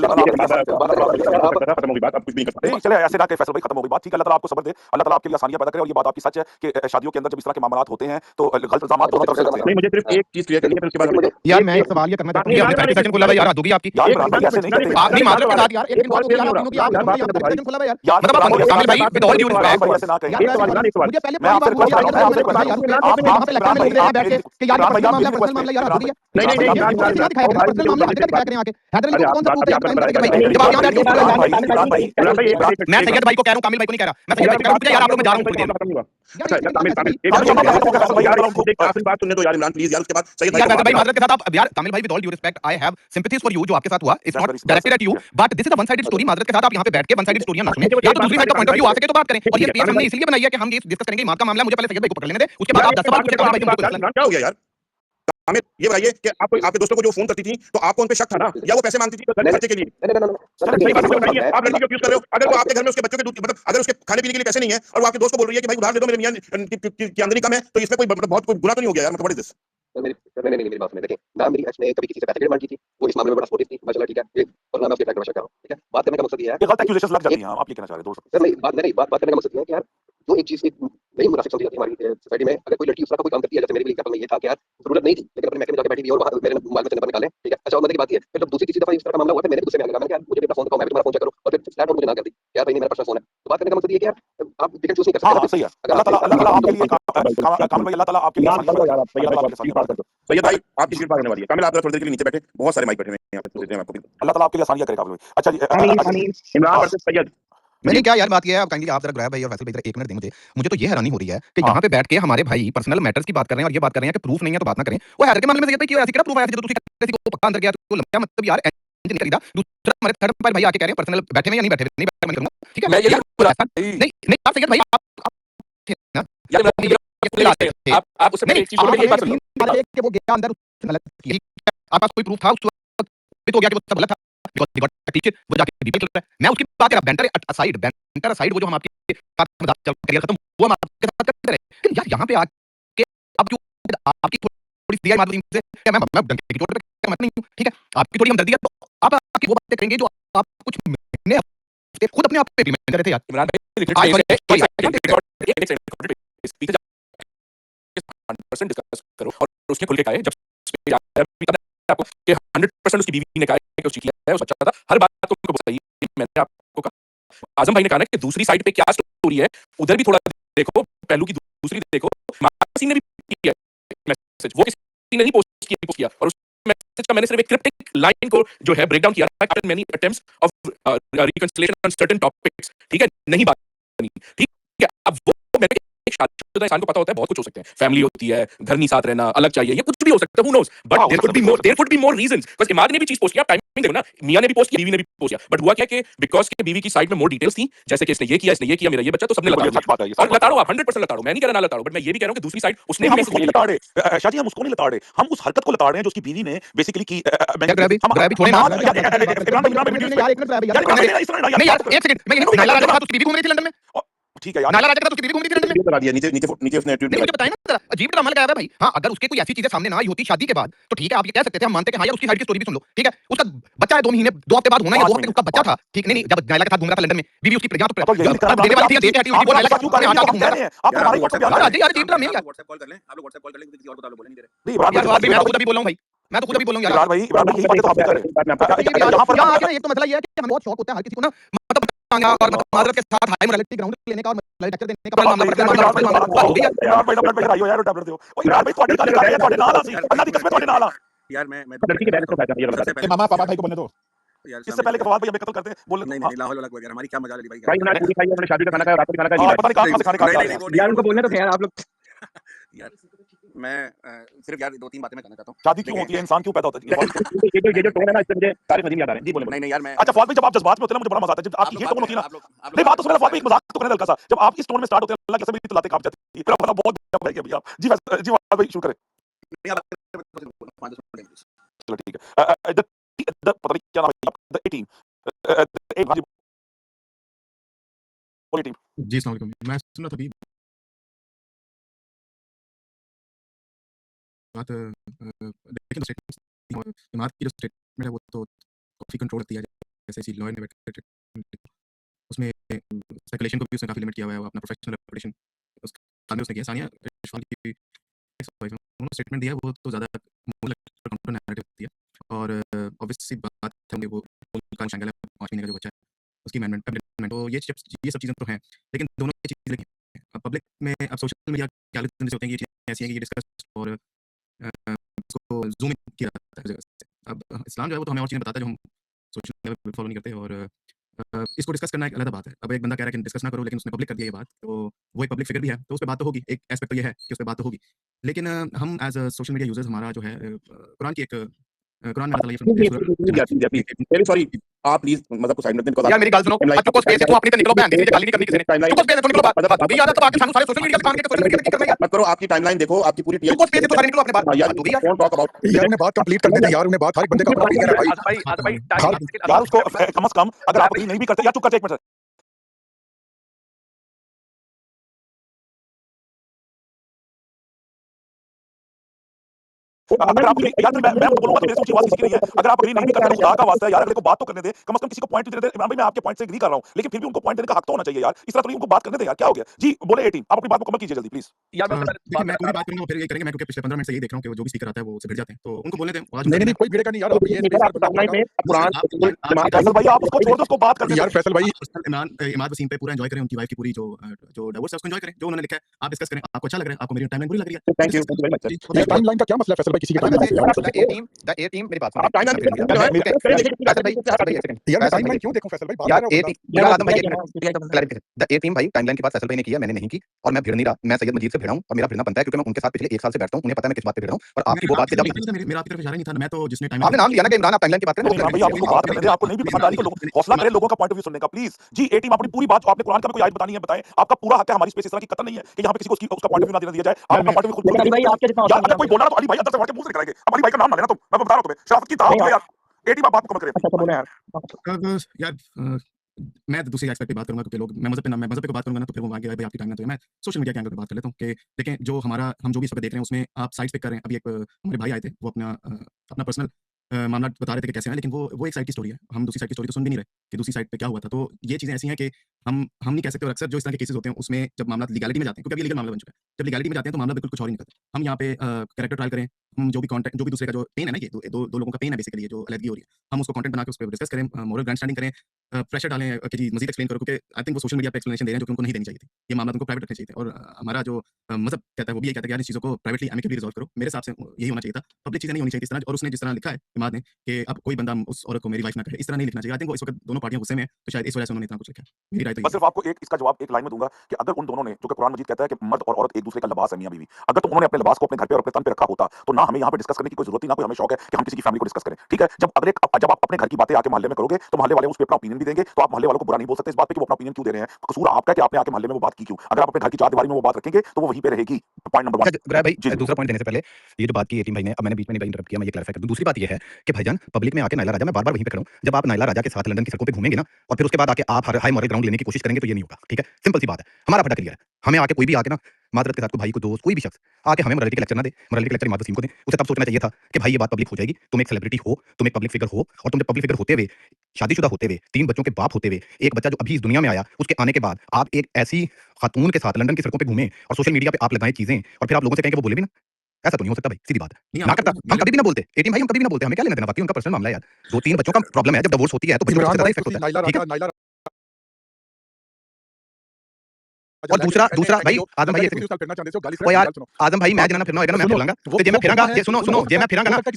खत्म होगी बात, अब कुछ भी नहीं कर सकते। नहीं चले ऐसे ना के फैसल भाई खत्म हो गई बात, ठीक है। अल्लाह ताला आपको सब्र दे, अल्लाह ताला आपके लिए आसानियां पैदा करे। और ये बात आपकी सच है कि शादियों के अंदर जब इस तरह के मामलात होते हैं तो गलत इल्जाम दोनों तरफ से लगते हैं। नहीं मुझे सिर्फ एक चीज क्लियर करनी है, फिर उसके बाद यार मैं एक सवाल ये करना चाहता हूँ, आपने 35 सेकंड खोला भाई यार, हद होगी आपकी। यार इमरान भाई ऐसे नहीं करते आप नहीं माजरत के साथ यार, एक बात होगी यार, आप दोनों की, आप दोनों की 35 सेकंड खोला भाई यार। मतलब आप कामिल भाई विद ऑल ड्यू रिस्पेक्ट ऐसे ना कहिए। मुझे पहले पूरी बात बोलिए, आप वहां पे लेक्चर में लिख रहे हैं बैठ के कि यार पर्सनल मामला यार हद होगी है। नहीं नहीं दिखाया करें पर्सनल मामला, हद दिखाया करें आके। हैदर अली को कौन सा प्रूफ है यार, बताइए भाई। जब आप यहां बैठ के मैं सैयद भाई को कह रहा हूं, कामिल भाई को नहीं कह रहा। मैं सैयद भाई को कह रहा हूं यार, आप लोग मैं जा रहा हूं थोड़ी देर। आखिरी बात सुनने दो यार इमरान प्लीज यार, उसके बाद सैयद यार भाई माजरत के साथ आप यार कामिल भाई with all due respect I have sympathies for you, जो आपके साथ हुआ it's not directed at you, but this is a one sided story. माजरत के साथ आप यहां पे बैठ के वन साइडेड स्टोरीयां ना सुने, या तो दूसरी साइड का पॉइंट ऑफ व्यू आ सके तो बात करें। और ये पीएस हमने इसलिए बनाई है कि हम ये डिस्कस करेंगे मां का मामला। मुझे पहले सैयद भाई को पकड़ लेने दे, उसके बाद आप 10 सवाल पूछे। कामिल भाई क्या हो गया यार? हमें ये बताइए कि आपके दोस्तों को जो फोन करती थी तो आपको उन पे शक था ना, या वो पैसे मांगती थी खर्चे के लिए? आप लड़की को अक्यूज कर रहे हो, अगर वो आपके घर में उसके बच्चों के दूध, मतलब अगर उसके खाने पीने के लिए पैसे नहीं है और वो आपके दोस्त को बोल रही है कि भाई उधार दे दो, मेरे मियां की आमदनी कम है, तो इसमें कोई मतलब बहुत कोई गुनाह तो नहीं हो गया यार? मतलब व्हाट इज दिस? मेरी बात सुनिए, देखिए ना मेरी एक्स ने कभी किसी से पैसे की डिमांड की थी, वो इस मामले में बड़ा सपोर्टिव थी, माशाल्लाह ठीक है। और ना मैं उसके फैक्टर में शक कर रहा हूं, ठीक है। बात करने का मकसद ये है, ये गलत एक्यूजेशंस लग जाती हैं, आप ये कहना चाह रहे हो दोस्त? सर नहीं बात करने का मकसद ये है कि यार जो एक चीज एक नई मुनासिब समझी जाती है हमारी सोसाइटी में, अगर कोई लड़की उस तरह का कोई काम करती है, जैसे मेरे लिए एग्जांपल में ये था कि यार जरूरत नहीं थी लेकिन अपने महकमे में जाकर बैठी थी और वहां मेरे मोबाइल में से नंबर निकाले, ठीक है। अच्छा और की बात ये फिर जब दूसरी तीसरी दफा इस तरह का मामला हुआ तो मैंने गुस्से में आ गया, मैंने कहा मुझे अपना फोन दिखाओ, मैं भी तुम्हारा फोन चेक करूं, और फिर फ्लैट मुझे ना कर दी यार भाई मेरा पर्सनल फोन है। तो बात करने का मकसद ये है कि यार आप पिक एंड चूज नहीं कर सकते। हां सही है। अल्लाह ताला आपके लिए कामिल भाई, अल्लाह ताला आपके लिए सैयद भाई आपकी स्पीड पार होने वाली है। कामिल आप थोड़ी देर के लिए नीचे बैठे, बहुत सारे माइक बैठे हुए हैं यहाँ पे, मैं आपको अल्लाह ताला आपके लिए आसानियां करेगा कामिल भाई। अच्छा जी इमरान वर्सेस सैयद। मैंने क्या यार बात किया है, आप काइंडली आप जरा गुराया भाई और फैसल भाई जरा 1 मिनट दें मुझे तो ये हैरानी हो रही है कि यहाँ पे बैठ के हमारे भाई पर्सनल मैटर्स की बात कर रहे हैं और ये बात कर रहे हैं कि प्रूफ नहीं है तो बात ना करें। वो हैदर के मामले में सैयद भाई क्यों ऐसे क्या प्रूफ आया, जब किसी को पक्का अंदर गया तो लंबा मतलब यार नहीं खरीदा। दूसरा हमारे थर्ड पार्टी भाई आके कह रहे हैं पर्सनल बैठे में या नहीं बैठे नहीं बैठे, मैं करूंगा ठीक है। मैं ये नहीं आप सैयद भाई आप उससे पहले एक चीज बोलो, कि वो गया अंदर उसने गलत किया, आपके पास कोई प्रूफ था उस वक्त तो हो गया कि वो सब गलत था, because they got a teacher, वो जाके बीपीएल खेल रहा है। मैं उसकी बात कर रहा, बैंटर असाइड वो जो हम आपके साथ मजाक चल करियर खत्म, वो हम आपके साथ करते रहे। लेकिन यार यहाँ पे आके अब जो आपकी थोड़ी सी माधुरी से क्या मैं डंके की चोट पे मत नहीं हूँ, ठीक है? आपकी थोड़ी हमदर्दी है तो आप आके वो बातें करेंगे जो आप कुछ महीने हफ्ते खुद अपने आप पे इम्प्लीमेंट कर रहे थे यार। इमरान भाई आज सॉरी एक सॉरी सेकंड 100% डिस्कस करो और उसने खुल के कहा है जब आपको कि 100% उसकी बीवी ने कहा है कि उस किया है, उस अच्छा था, हर बात को उनको सही मैंने आपको कहा। आजम भाई ने कहा ना कि दूसरी साइड पे क्या स्टोरी है, उधर भी थोड़ा देखो, पहलू की दूसरी देखो। मासी ने भी किया मैसेज, वो किसी ने नहीं पोस्ट किया और उस मैसेज का मैंने सिर्फ एक क्रिप्टिक लाइन को जो है ब्रेक डाउन किया है after many attempts of reconciliation on certain topics, ठीक है? नहीं बात बनी, ठीक है? अब वो मैंने एक शादीशुदा इंसान को पता होता है बहुत कुछ हो सकते हैं, फैमिली होती है, घर नहीं साथ रहना, अलग चाहिए, ये कुछ भी हो सकता है, who knows, but there could be more reasons. Because Imad ने भी चीज पोस्ट किया, टाइमिंग देखो ना, मियां ने भी पोस्ट किया, बीवी ने भी पोस्ट किया, बट हुआ क्या कि बिकॉज़ के बीवी की साइड में मोर डिटेल्स थी, जैसे कि इसने ये किया, मेरा ये बच्चा, तो सबने लताड़ो। सच बात है ये, सच और बात है। लताड़ो आप 100% लताड़ो, मैं नहीं कह रहा ना लताड़ो, बट मैं ये भी कह रहा हूं कि दूसरी साइड उसने नहीं, हम भी उसको नहीं लताड़े शाहजी, हम उसको नहीं लताड़े, हम उस हरकत को लताड़े हैं जो उसकी बीवी ने बेसिकली की। यार ग्रैबी थोड़े ना इमरान भाई यार एक मिनट ग्रैबी यार नहीं यार एक सेकंड, मैं नायला राजा के साथ उसकी बीवी घूम रही थी लंदन में, ठीक है यार, नायला राजा के साथ उसकी बीवी घूम रही थी लंदन में। करा दिया नीचे नीचे नीचे उसने ट्वीट नहीं मुझे बताइए ना जरा, अजीब ड्रामा लगाया हुआ है भाई। हाँ अगर उसके कोई ऐसी चीजें सामने ना आई होती शादी के बाद तो ठीक है, आप ये कह सकते थे, हम मानते हैं कि हाँ यार उसकी साइड की स्टोरी भी सुन लो, ठीक है? उसका बच्चा है 2 महीने 2 हफ्ते बाद होना है, या 2 हफ्ते उसका बच्चा था, ठीक नहीं जब नायला के साथ घूम रहा था लंदन में, बीवी उसकी यहाँ तो देने वाली थी, देती थी, वो नायला के साथ आके घूम रहा था। आप हमारे व्हाट्सएप पे यार यार अजीब ड्रामा है यार। व्हाट्सएप कॉल कर लें, आप लोग व्हाट्सएप कॉल कर लें, किसी और को तो आप लोग बोलने नहीं दे रहे। नहीं इमरान यार मैं तो खुद अभी बोल रहा हूँ भाई, मैं तो खुद अभी बोल रहा हूँ यार। भाई यही बातें तो आप कर रहे हैं। यहाँ पर यहाँ आके ना एक तो मसला ये है कि हमें बहुत शौक होता है हर किसी को ना मतलब और मादरत के साथ हाई मोरालिटी ग्राउंड लेने का और लेक्चर देने का मामला पड़ता है, हो गया यार भाई डबल पे आइयो यार डबल दे ओ इमरान भाई ਤੁਹਾਡੀ ਗੱਲ ਕਰ ਰਹੇ ਤੁਹਾਡੇ ਨਾਲ ਅਸੀਂ ਅੱਲਾ ਦੀ ਕਸਮ ਤੁਹਾਡੇ ਨਾਲ ਆ यार मैं लड़की के बैलेंस को बैठा ये सबसे पहले मामा पापा भाई को बनने दो यार इससे पहले के फवाद भाई हमें कत्ल करते हैं बोल नहीं नहीं लाहौल वाला वगैरह हमारी क्या मजा ली भाई भाई उन्होंने पूरी खाई, उन्होंने शादी का खाना खाया, रात का खाना खाया, पता नहीं कहां से खाने खा यार उनको बोलने तो यार आप लोग यार मैं सिर्फ यार 2-3 बातें मैं कहना चाहता हूं। शादी क्यों होती है, इंसान क्यों पैदा होता है? ये जो टोन है ना इससे मुझे तारिक नजीम याद आ रहे हैं। जी बोले नहीं यार मैं अच्छा फवाद भाई जब आप जज्बात में होते हैं ना मुझे बड़ा मजा आता है, जब आपकी ये टोन होती है ना, नहीं बात तो सुनो फवाद भाई, एक मजाक तो करने हल्का सा, जब आप इस टोन में स्टार्ट होते हैं अल्लाह कसम मेरी लातें कांप जाती है, मेरा बड़ा बहुत भाई अभी आप जी फवाद भाई शुरू करें। चलो ठीक है पता नहीं क्या नाम है द 18 टीम जी अस्सलाम वालेकुम। मैं सुन रहा था अभी बात लेकिन स्टेटमेंट इमारत की जो स्टेटमेंट है वो तो काफी कंट्रोल करती है, जैसे इसी लॉ ने उसमें स्पेकुलेशन को भी उसने काफी लिमिट किया हुआ है, वो अपना प्रोफेशनल रेपुटेशन उसने किया। सानिया इरफान की उन्होंने स्टेटमेंट दिया वो तो ज्यादा काउंटर नैरेटिव होती है और ऑब्वियस सी बात है वो का शंगल है 5 महीने का जो बच्चा है उसकी अमेंडमेंट तो ये सब चीजें तो हैं, लेकिन दोनों की चीजें अब पब्लिक में अब सोशल मीडिया के एल्गोरिथम होते हैं, ये चीजें ऐसी हैं कि ये डिस्कस और उसको ज़ूम इन किया जाता है जगह से। अब इस्लाम जो है वो तो हमें और चीज़ें बताता है जो हम सोशल लेवल पे फॉलो नहीं करते और इसको डिस्कस करना एक अलग बात है। अब एक बंदा कह रहा है कि डिस्कस ना करो, लेकिन उसने पब्लिक कर दिया ये बात, तो वो एक पब्लिक फिगर भी है, तो उस पे बात तो होगी। एक एस्पेक्ट तो ये है कि उस पे बात तो होगी, लेकिन हम as a social media users हमारा जो है कुरान की एक कुरान में वेरी सॉरी आप प्लीज मतलब को साइड में इनको यार मेरी गल सुनो, चुप स्पेस से तू अपनी तो निकलो बहन, किसी खाली नहीं करनी किसी ने, चुप स्पेस से निकलो बात भी यार, तो आके सानू सारे सोशल मीडिया पे काम के सोशल मीडिया की करना यार मत करो, आपकी टाइमलाइन देखो, आपकी पूरी चुप स्पेस से तो सारे निकलो अपने बात यार तू भी यार डोंट टॉक अबाउट यार उन्हें बात कंप्लीट करने दे यार, उन्हें बात हर एक बंदे का अपना ओपिनियन है भाई। यार उसको कम से कम अगर आप नहीं भी करते यार चुप करते एक मिनट अगर आप यार मैं बोलूंगा तो मेरे से ऊंची आवाज किसी की नहीं है, अगर आप अग्री नहीं भी करते खुदा का वास्ता है यार, अगले को बात तो करने दे, कम से कम किसी को पॉइंट देने दे। इमरान भाई मैं आपके पॉइंट से एग्री कर रहा हूं, लेकिन फिर भी उनको पॉइंट देने का हक तो होना चाहिए यार, इस तरह तो उनको बात करने दे यार, क्या हो गया जी? बोले 18 आप अपनी बात मुकम्मल कीजिए जल्दी प्लीज। यार देखिए मैं पूरी बात करूंगा फिर ये करेंगे, मैं क्योंकि पिछले 15 मिनट से यही देख रहा हूं कि वो जो भी स्पीकर आता है वो उससे भिड़ जाते हैं, तो उनको बोलने दें। नहीं कोई भिड़ेगा नहीं यार, अब ये टाइमलाइन में कुरान फैसल भाई आप उसको छोड़ दो, उसको बात करने यार फैसल भाई इमाद वसीम पे पूरा एंजॉय करें, उनकी वाइफ की पूरी जो डिवोर्स है उसको एंजॉय करें, जो उन्होंने लिखा है आप डिस्कस करें, आपको अच्छा लग रहा है, आपको मेरी टाइमलाइन बुरी लग रही है, थैंक यू वेरी मच ये टाइमलाइन का क्या मसला है फैसल भाई? किसी की ए टीम मेरी बात सुनो, आप टाइमलाइन यार मैं टाइमलाइन क्यों देखूं फैसल भाई? बात यार कर रहा ए हूं टीम यार आदम भाई क्लैरिफिकेशन द ए टीम भाई टाइमलाइन की बात फैसल भाई ने किया, मैंने नहीं की, और मैं भिड़ नहीं रहा, मैं सैयद मजीद से भिड़ा हूं और मेरा भिड़ना बनता है क्योंकि मैं उनके साथ पिछले 1 साल से बैठता हूं, उन्हें पता है मैं किस बात पे भिड़ रहा हूं। और आपकी वो बात के जब मेरा आपकी तरफ इशारा नहीं था, मैं तो जिसने टाइम आपने नाम लिया ना कि इमरान आप टाइमलाइन की बात करें, भाई आप उसको बात करने दे, आपको नहीं भी पसंद आ रही तो हौसला करें लोगों का पॉइंट ऑफ व्यू सुनने का प्लीज जी। 18 अपनी पूरी बात, आपने कुरान का भी कोई आयत बतानी है बताएं, आपका पूरा हक है, हमारी स्पेस इस तरह की कतन नहीं है कि यहां पे किसी को उसका पॉइंट ऑफ व्यू ना देना दिया जाए। आप अपना पॉइंट ऑफ व्यू खुद भाई आपके जितना यार, अगर कोई बोल रहा तो अली भाई अंदर से वहां के मुंह से निकलेंगे। अब अली भाई का नाम ना लेना तुम, मैं बता रहा हूं तुम्हें, शराफत की दावत है यार। एटी बात को कमेंट करें। अच्छा बोले यार। यार मैं दूसरी एस्पेक्ट पे बात करूंगा क्योंकि लोग मैं मज़हब पे बात करूंगा ना तो फिर वो आगे भाई आपकी टाइम ना तो मैं सोशल मीडिया के एंगल पे बात कर लेता हूँ कि देखें जो हमारा हम जो भी इस वक्त देख रहे हैं उसमें आप साइड्स पिक कर रहे हैं। अभी एक हमारे भाई आए थे वो अपना पर्सनल मामला बता रहे थे कि कैसे हैं, लेकिन वो एक साइड की स्टोरी है, हम दूसरी साइड की स्टोरी तो सुन भी नहीं रहे कि दूसरी साइड पे क्या हुआ था। तो ये चीज़ें ऐसी हैं कि हम नहीं कह सकते, और अक्सर जो इस तरह के केसेस होते हैं उसमें जब मामला लीगैलिटी में जाते हैं, क्योंकि अभी लीगल मामला बन चुका है, जब लीगैलिटी में जाते हैं तो मामला बिल्कुल कुछ और ही निकलता है। हम यहाँ पे कैरेक्टर ट्रायल करें, हम जो भी कंटेंट जो भी दूसरे का जो पेन है ना, ये दो लोगों का पेन है बेसिकली, ये जो अलग हो रही है, हम उसको कंटेंट बना के उस पर डिस्कस करें, मोरल ग्रैंड स्टैंडिंग करें, प्रेशर डालें कि जी मज़ीद एक्सप्लेन करो, क्योंकि आई थिंक वो सोशल मीडिया पे एक्सप्लेनेशन दे रहे हैं जो कि उनको नहीं देनी चाहिए थी। ये मामला उनको प्राइवेट रखना चाहिए था, और हमारा जो मज़हब कहता है वो भी यही कहता है कि यार इस चीज़ों को प्राइवेटली एमिकेबली रिज़ॉल्व करो। मेरे हिसाब से यही होना चाहिए था, पब्लिक चीज़ें नहीं होनी चाहिए इस तरह। और उसने जिस तरह लिखा है इमाद ने कि अब कोई बंदा उस औरत को मेरी वाइफ ना कहे, इस तरह नहीं लिखना चाहिए। आई थिंक वो इस वक्त दोनों पार्टियां गुस्से में हैं, तो शायद इस वजह से उन्होंने इतना कुछ लिखा है। मेरी राय तो बस ये है। सिर्फ आपको एक इसका जवाब एक लाइन में दूंगा कि अगर उन दोनों ने, जो कि कुरान मजीद कहता है कि मर्द और औरत एक दूसरे का लिबास है मियां बीवी, अगर तो उन्होंने अपने लिबास को अपने घर पे और अपने तन पे रखा होता तो ना हमें यहाँ पे डिस्कस करने की कोई जरूरत ही, ना कोई हमें शौक है कि हम किसी की फैमिली को डिस्कस करें। ठीक है, जब आप अपने घर की बातें आके मोहल्ले में करोगे तो मोहल्ले वाले उस पर अपना ओपिनियन भी देंगे, तो आप मोहल्ले वालों को बुरा नहीं बोल सकते इस बात पे कि वो अपना ओपिनियन क्यों दे रहे हैं। कसूर आपका है कि आपने आके मोहल्ले में वो बात की क्यों। अगर आप अपने घर की चार दीवारी में वो बात रखेंगे तो वो वहीं पे रहेगी। Point number 1। अच्छा गुराय भाई, जी जी दूसरा पॉइंट देने से पहले ये जो बात की एटीम भाई ने, अब मैंने बीच में नहीं इंटरप्ट किया, मैं ये क्लैरिफाई कर दूं। दूसरी बात ये है कि भाईजान पब्लिक में आके नायला राजा, मैं बार-बार वहीं पे खड़ा हूं, जब आप नायला राजा के साथ लंदन की सड़कों पे घूमेंगे ना और फिर उसके बाद आके आप हाई मॉरल ग्राउंड लेने की कोशिश करेंगे तो ये नहीं होगा। ठीक है, सिंपल सी बात है, हमारा फटा क्लियर है। हमें आके कोई भी आके ना मादरत के साथ कोई भाई को दोस्त कोई भी शख्स आके हमें मोरालिटी का लेक्चर ना दे, मोरालिटी का लेक्चर इमाद वसीम को दे। उसे तब सोचना चाहिए था कि भाई ये बात पब्लिक हो जाएगी, तुम एक सेलिब्रिटी हो, तुम एक पब्लिक फिगर हो, और तुम जब पब्लिक फिगर होते हुए, शादीशुदा होते हुए, 3 बच्चों के बाप होते हुए, एक बच्चा जो अभी इस दुनिया में आया उसके आने के बाद आप एक ऐसी खातून के साथ लंदन की सड़कों पे घूमें और सोशल मीडिया पे आप लगाएं चीजें और फिर आप लोगों से कहें कि वो बोले भी ना, ऐसा तो नहीं हो सकता भाई, सीधी बात है। नहीं ना आप करता, हम कभी भी ना बोलते, एटीम भाई हम कभी भी ना बोलते, हमें क्या लेना देना, बाकी उनका पर्सनल मामला है यार। 2-3 बच्चों का प्रॉब्लम है, जब डिवोर्स होती है तो बच्चों इमरान को सबसे ज्यादा भाई इफेक्ट ਤੁਸੀਂ होता है। नायला ठीक है, राजा और दूसरा भाई आजम भाई ਤੁਸੀਂ ਉਸ ਨਾਲ ਫਿਰਨਾ ਚਾਹੁੰਦੇ ਹੋ, ਗੱਲ ओ यार ਗੱਲ सुनो। आजम भाई मैं जना फिरना होएगा ना मैं फिरांगा, तो जे मैं फिरांगा ये सुनो जे मैं फिरांगा ना तो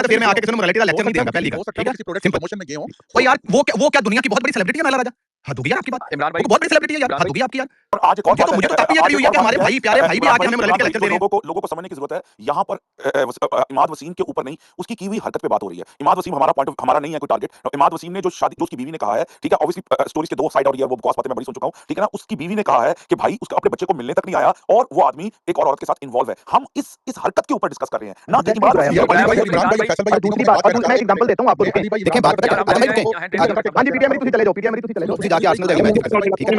फिर मैं आके किसी को मोरालिटी का लेक्चर नहीं देंगा, पहली हो बात। सकता है ठीक वो है, किसी प्रोडक्ट की सिंपल। प्रमोशन में गए हो। ओ यार वो क्या दुनिया की बहुत बड़ी सेलिब्रिटी है नायला राजा? हद होगी यार आपकी बात, इमरान वो भाई तो बहुत बड़ी सेलिब्रिटी है यार, इमरान हद भाई होगी आपकी यार। और आज एक और बात मुझे तो तब भी ये करी हुई है कि हमारे भाई प्यारे भाई भी आके हमें मोरालिटी का लेक्चर दे रहे हैं। लोगों को समझने की जरूरत है यहाँ पर। इमाद वसीम के ऊपर नहीं, उसकी की हुई हरकत पे बात हो रही है। इमाद वसीम हमारा नहीं है कोई टारगेट। इमाद वसीम ने जो उसकी बीवी ने कहा है, ठीक है, ऑब्वियसली स्टोरीज के दो साइड और ये वो बकवास बातें मैं बड़ी सुन चुका हूं, ठीक है ना। उसकी बीवी ने कहा है कि भाई उसका अपने बच्चे को मिलने तक नहीं आया और वो आदमी एक और औरत के साथ इन्वॉल्व है। हम इस हरकत के ऊपर डिस्कस कर रहे हैं ना कि Exactly, इमाद ब्रायन वसीम यार के अली बच्चे भाई, को इमरान भाई, फैसल भाई, दूसरी बात, और मैं एक एग्जांपल देता हूं आपको, अली भाई, देखें बात यार आजम भाई रुकें, हाँ जी पीटीएम मेरी तुसी चले जाओ, तुसी जाके आर्सेनल देख लो मैच, ठीक है।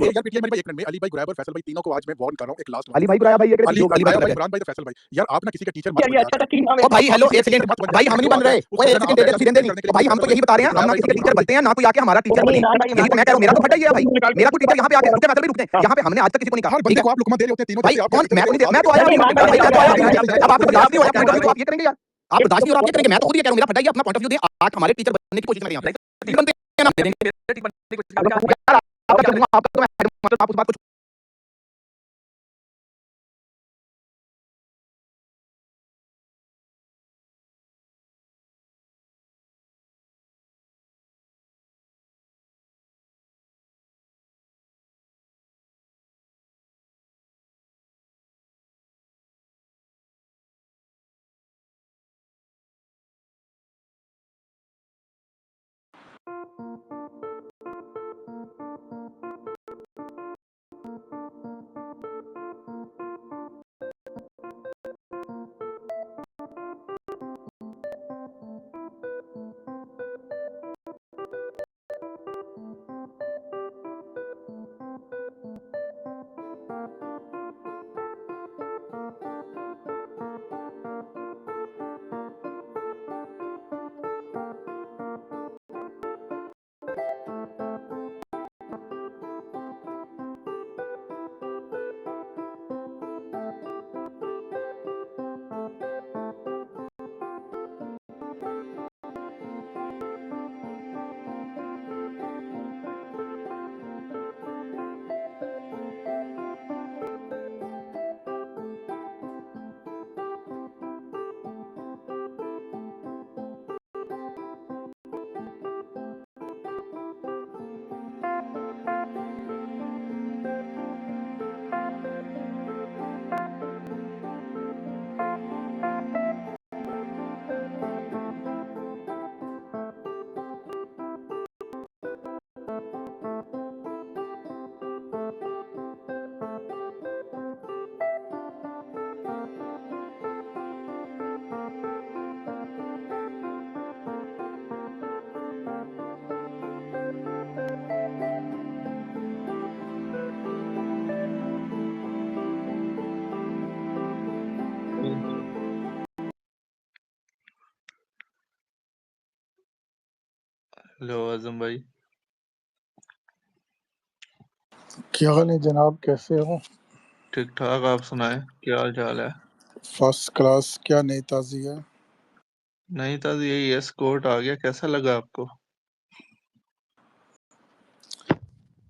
यार पीटीए मेरे भाई, एक मिनट में अली भाई, गुरैब और फैसल भाई तीनों को आज मैं वार्न कर रहा हूं, एक लास्ट अली भाई बुराया भाई, ये अली जो अली भाई भाई, इमरान भाई तो फैसल भाई, यार आप ना किसी का टीचर मत यार बन ये जाया अच्छा करें। सा टीम नाम है। ओ भाई हेलो एक टीचर सेकंड मत बन भाई, जाया हम करें, नहीं जो बन आता है रहे, उसको ओए एक ना सेकंड दे दे, सीधे नहीं भाई, हम तो यही बता रहे हैं, हम ना किसी का टीचर बनते हैं, ना कोई आके हमारा टीचर बने। यही तो मैं कह रहा हूं, मेरा तो फटा ही है भाई, मेरा कोई टीचर यहां पे आके रुके, मतलब भी रुकते हैं यहां पे, हमने आज तक किसी को नहीं कहा। हर बंदे को आप लुकमा दे रहे होते हैं तीनों भाई जैसे आप कौन, मैं तो नहीं, मैं तो आया नहीं, इमरान भाई, भाई, मैं तो आया, नहीं, अब आपको बर्दाश्त नहीं हो रहा पॉइंट ऑफ व्यू, तो आप ये करेंगे यार, आप बर्दाश्त नहीं हो रहा, आप ये करेंगे। मैं तो खुद ये कह रहा हूं, मेरा फटा ही है, अपना पॉइंट ऑफ व्यू दें, आप हमारे टीचर बनने की कोशिश में यहां पे बनते हैं ना, यार आपका करूंगा, आपका तो मैं मतलब आप उस बात को हेलो आजम भाई। क्या हाल है जनाब, कैसे हो? ठीक ठाक, आप सुनाएं, क्या हाल चाल है? First class. क्या नई ताज़ी है? नहीं था, यही है, स्कोट आ गया, कैसा लगा आपको?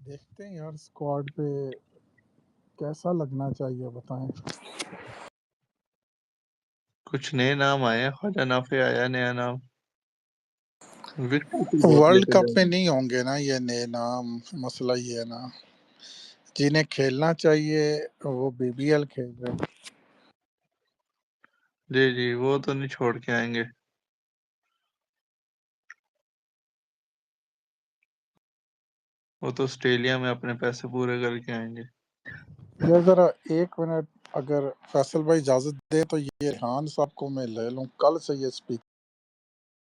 देखते हैं यार, स्क्वाड पे कैसा लगना चाहिए बताएं। कुछ नए नाम आए हैं, ख्वाजा नाफे आया नया नाम। विक्टर तो बहुत वर्ल्ड लेके कप में जाएंगे। नहीं होंगे ना ये नए नाम, मसला ये है ना। जिन्हें खेलना चाहिए वो बीबीएल खेल रहे हैं। जी जी, वो तो नहीं छोड़ के आएंगे। वो तो ऑस्ट्रेलिया में अपने पैसे पूरे करके आएंगे। यार जरा एक मिनट, अगर फैसल भाई इजाजत दे तो ये खान साहब को मैं ले लूं, कल से ये स्पीक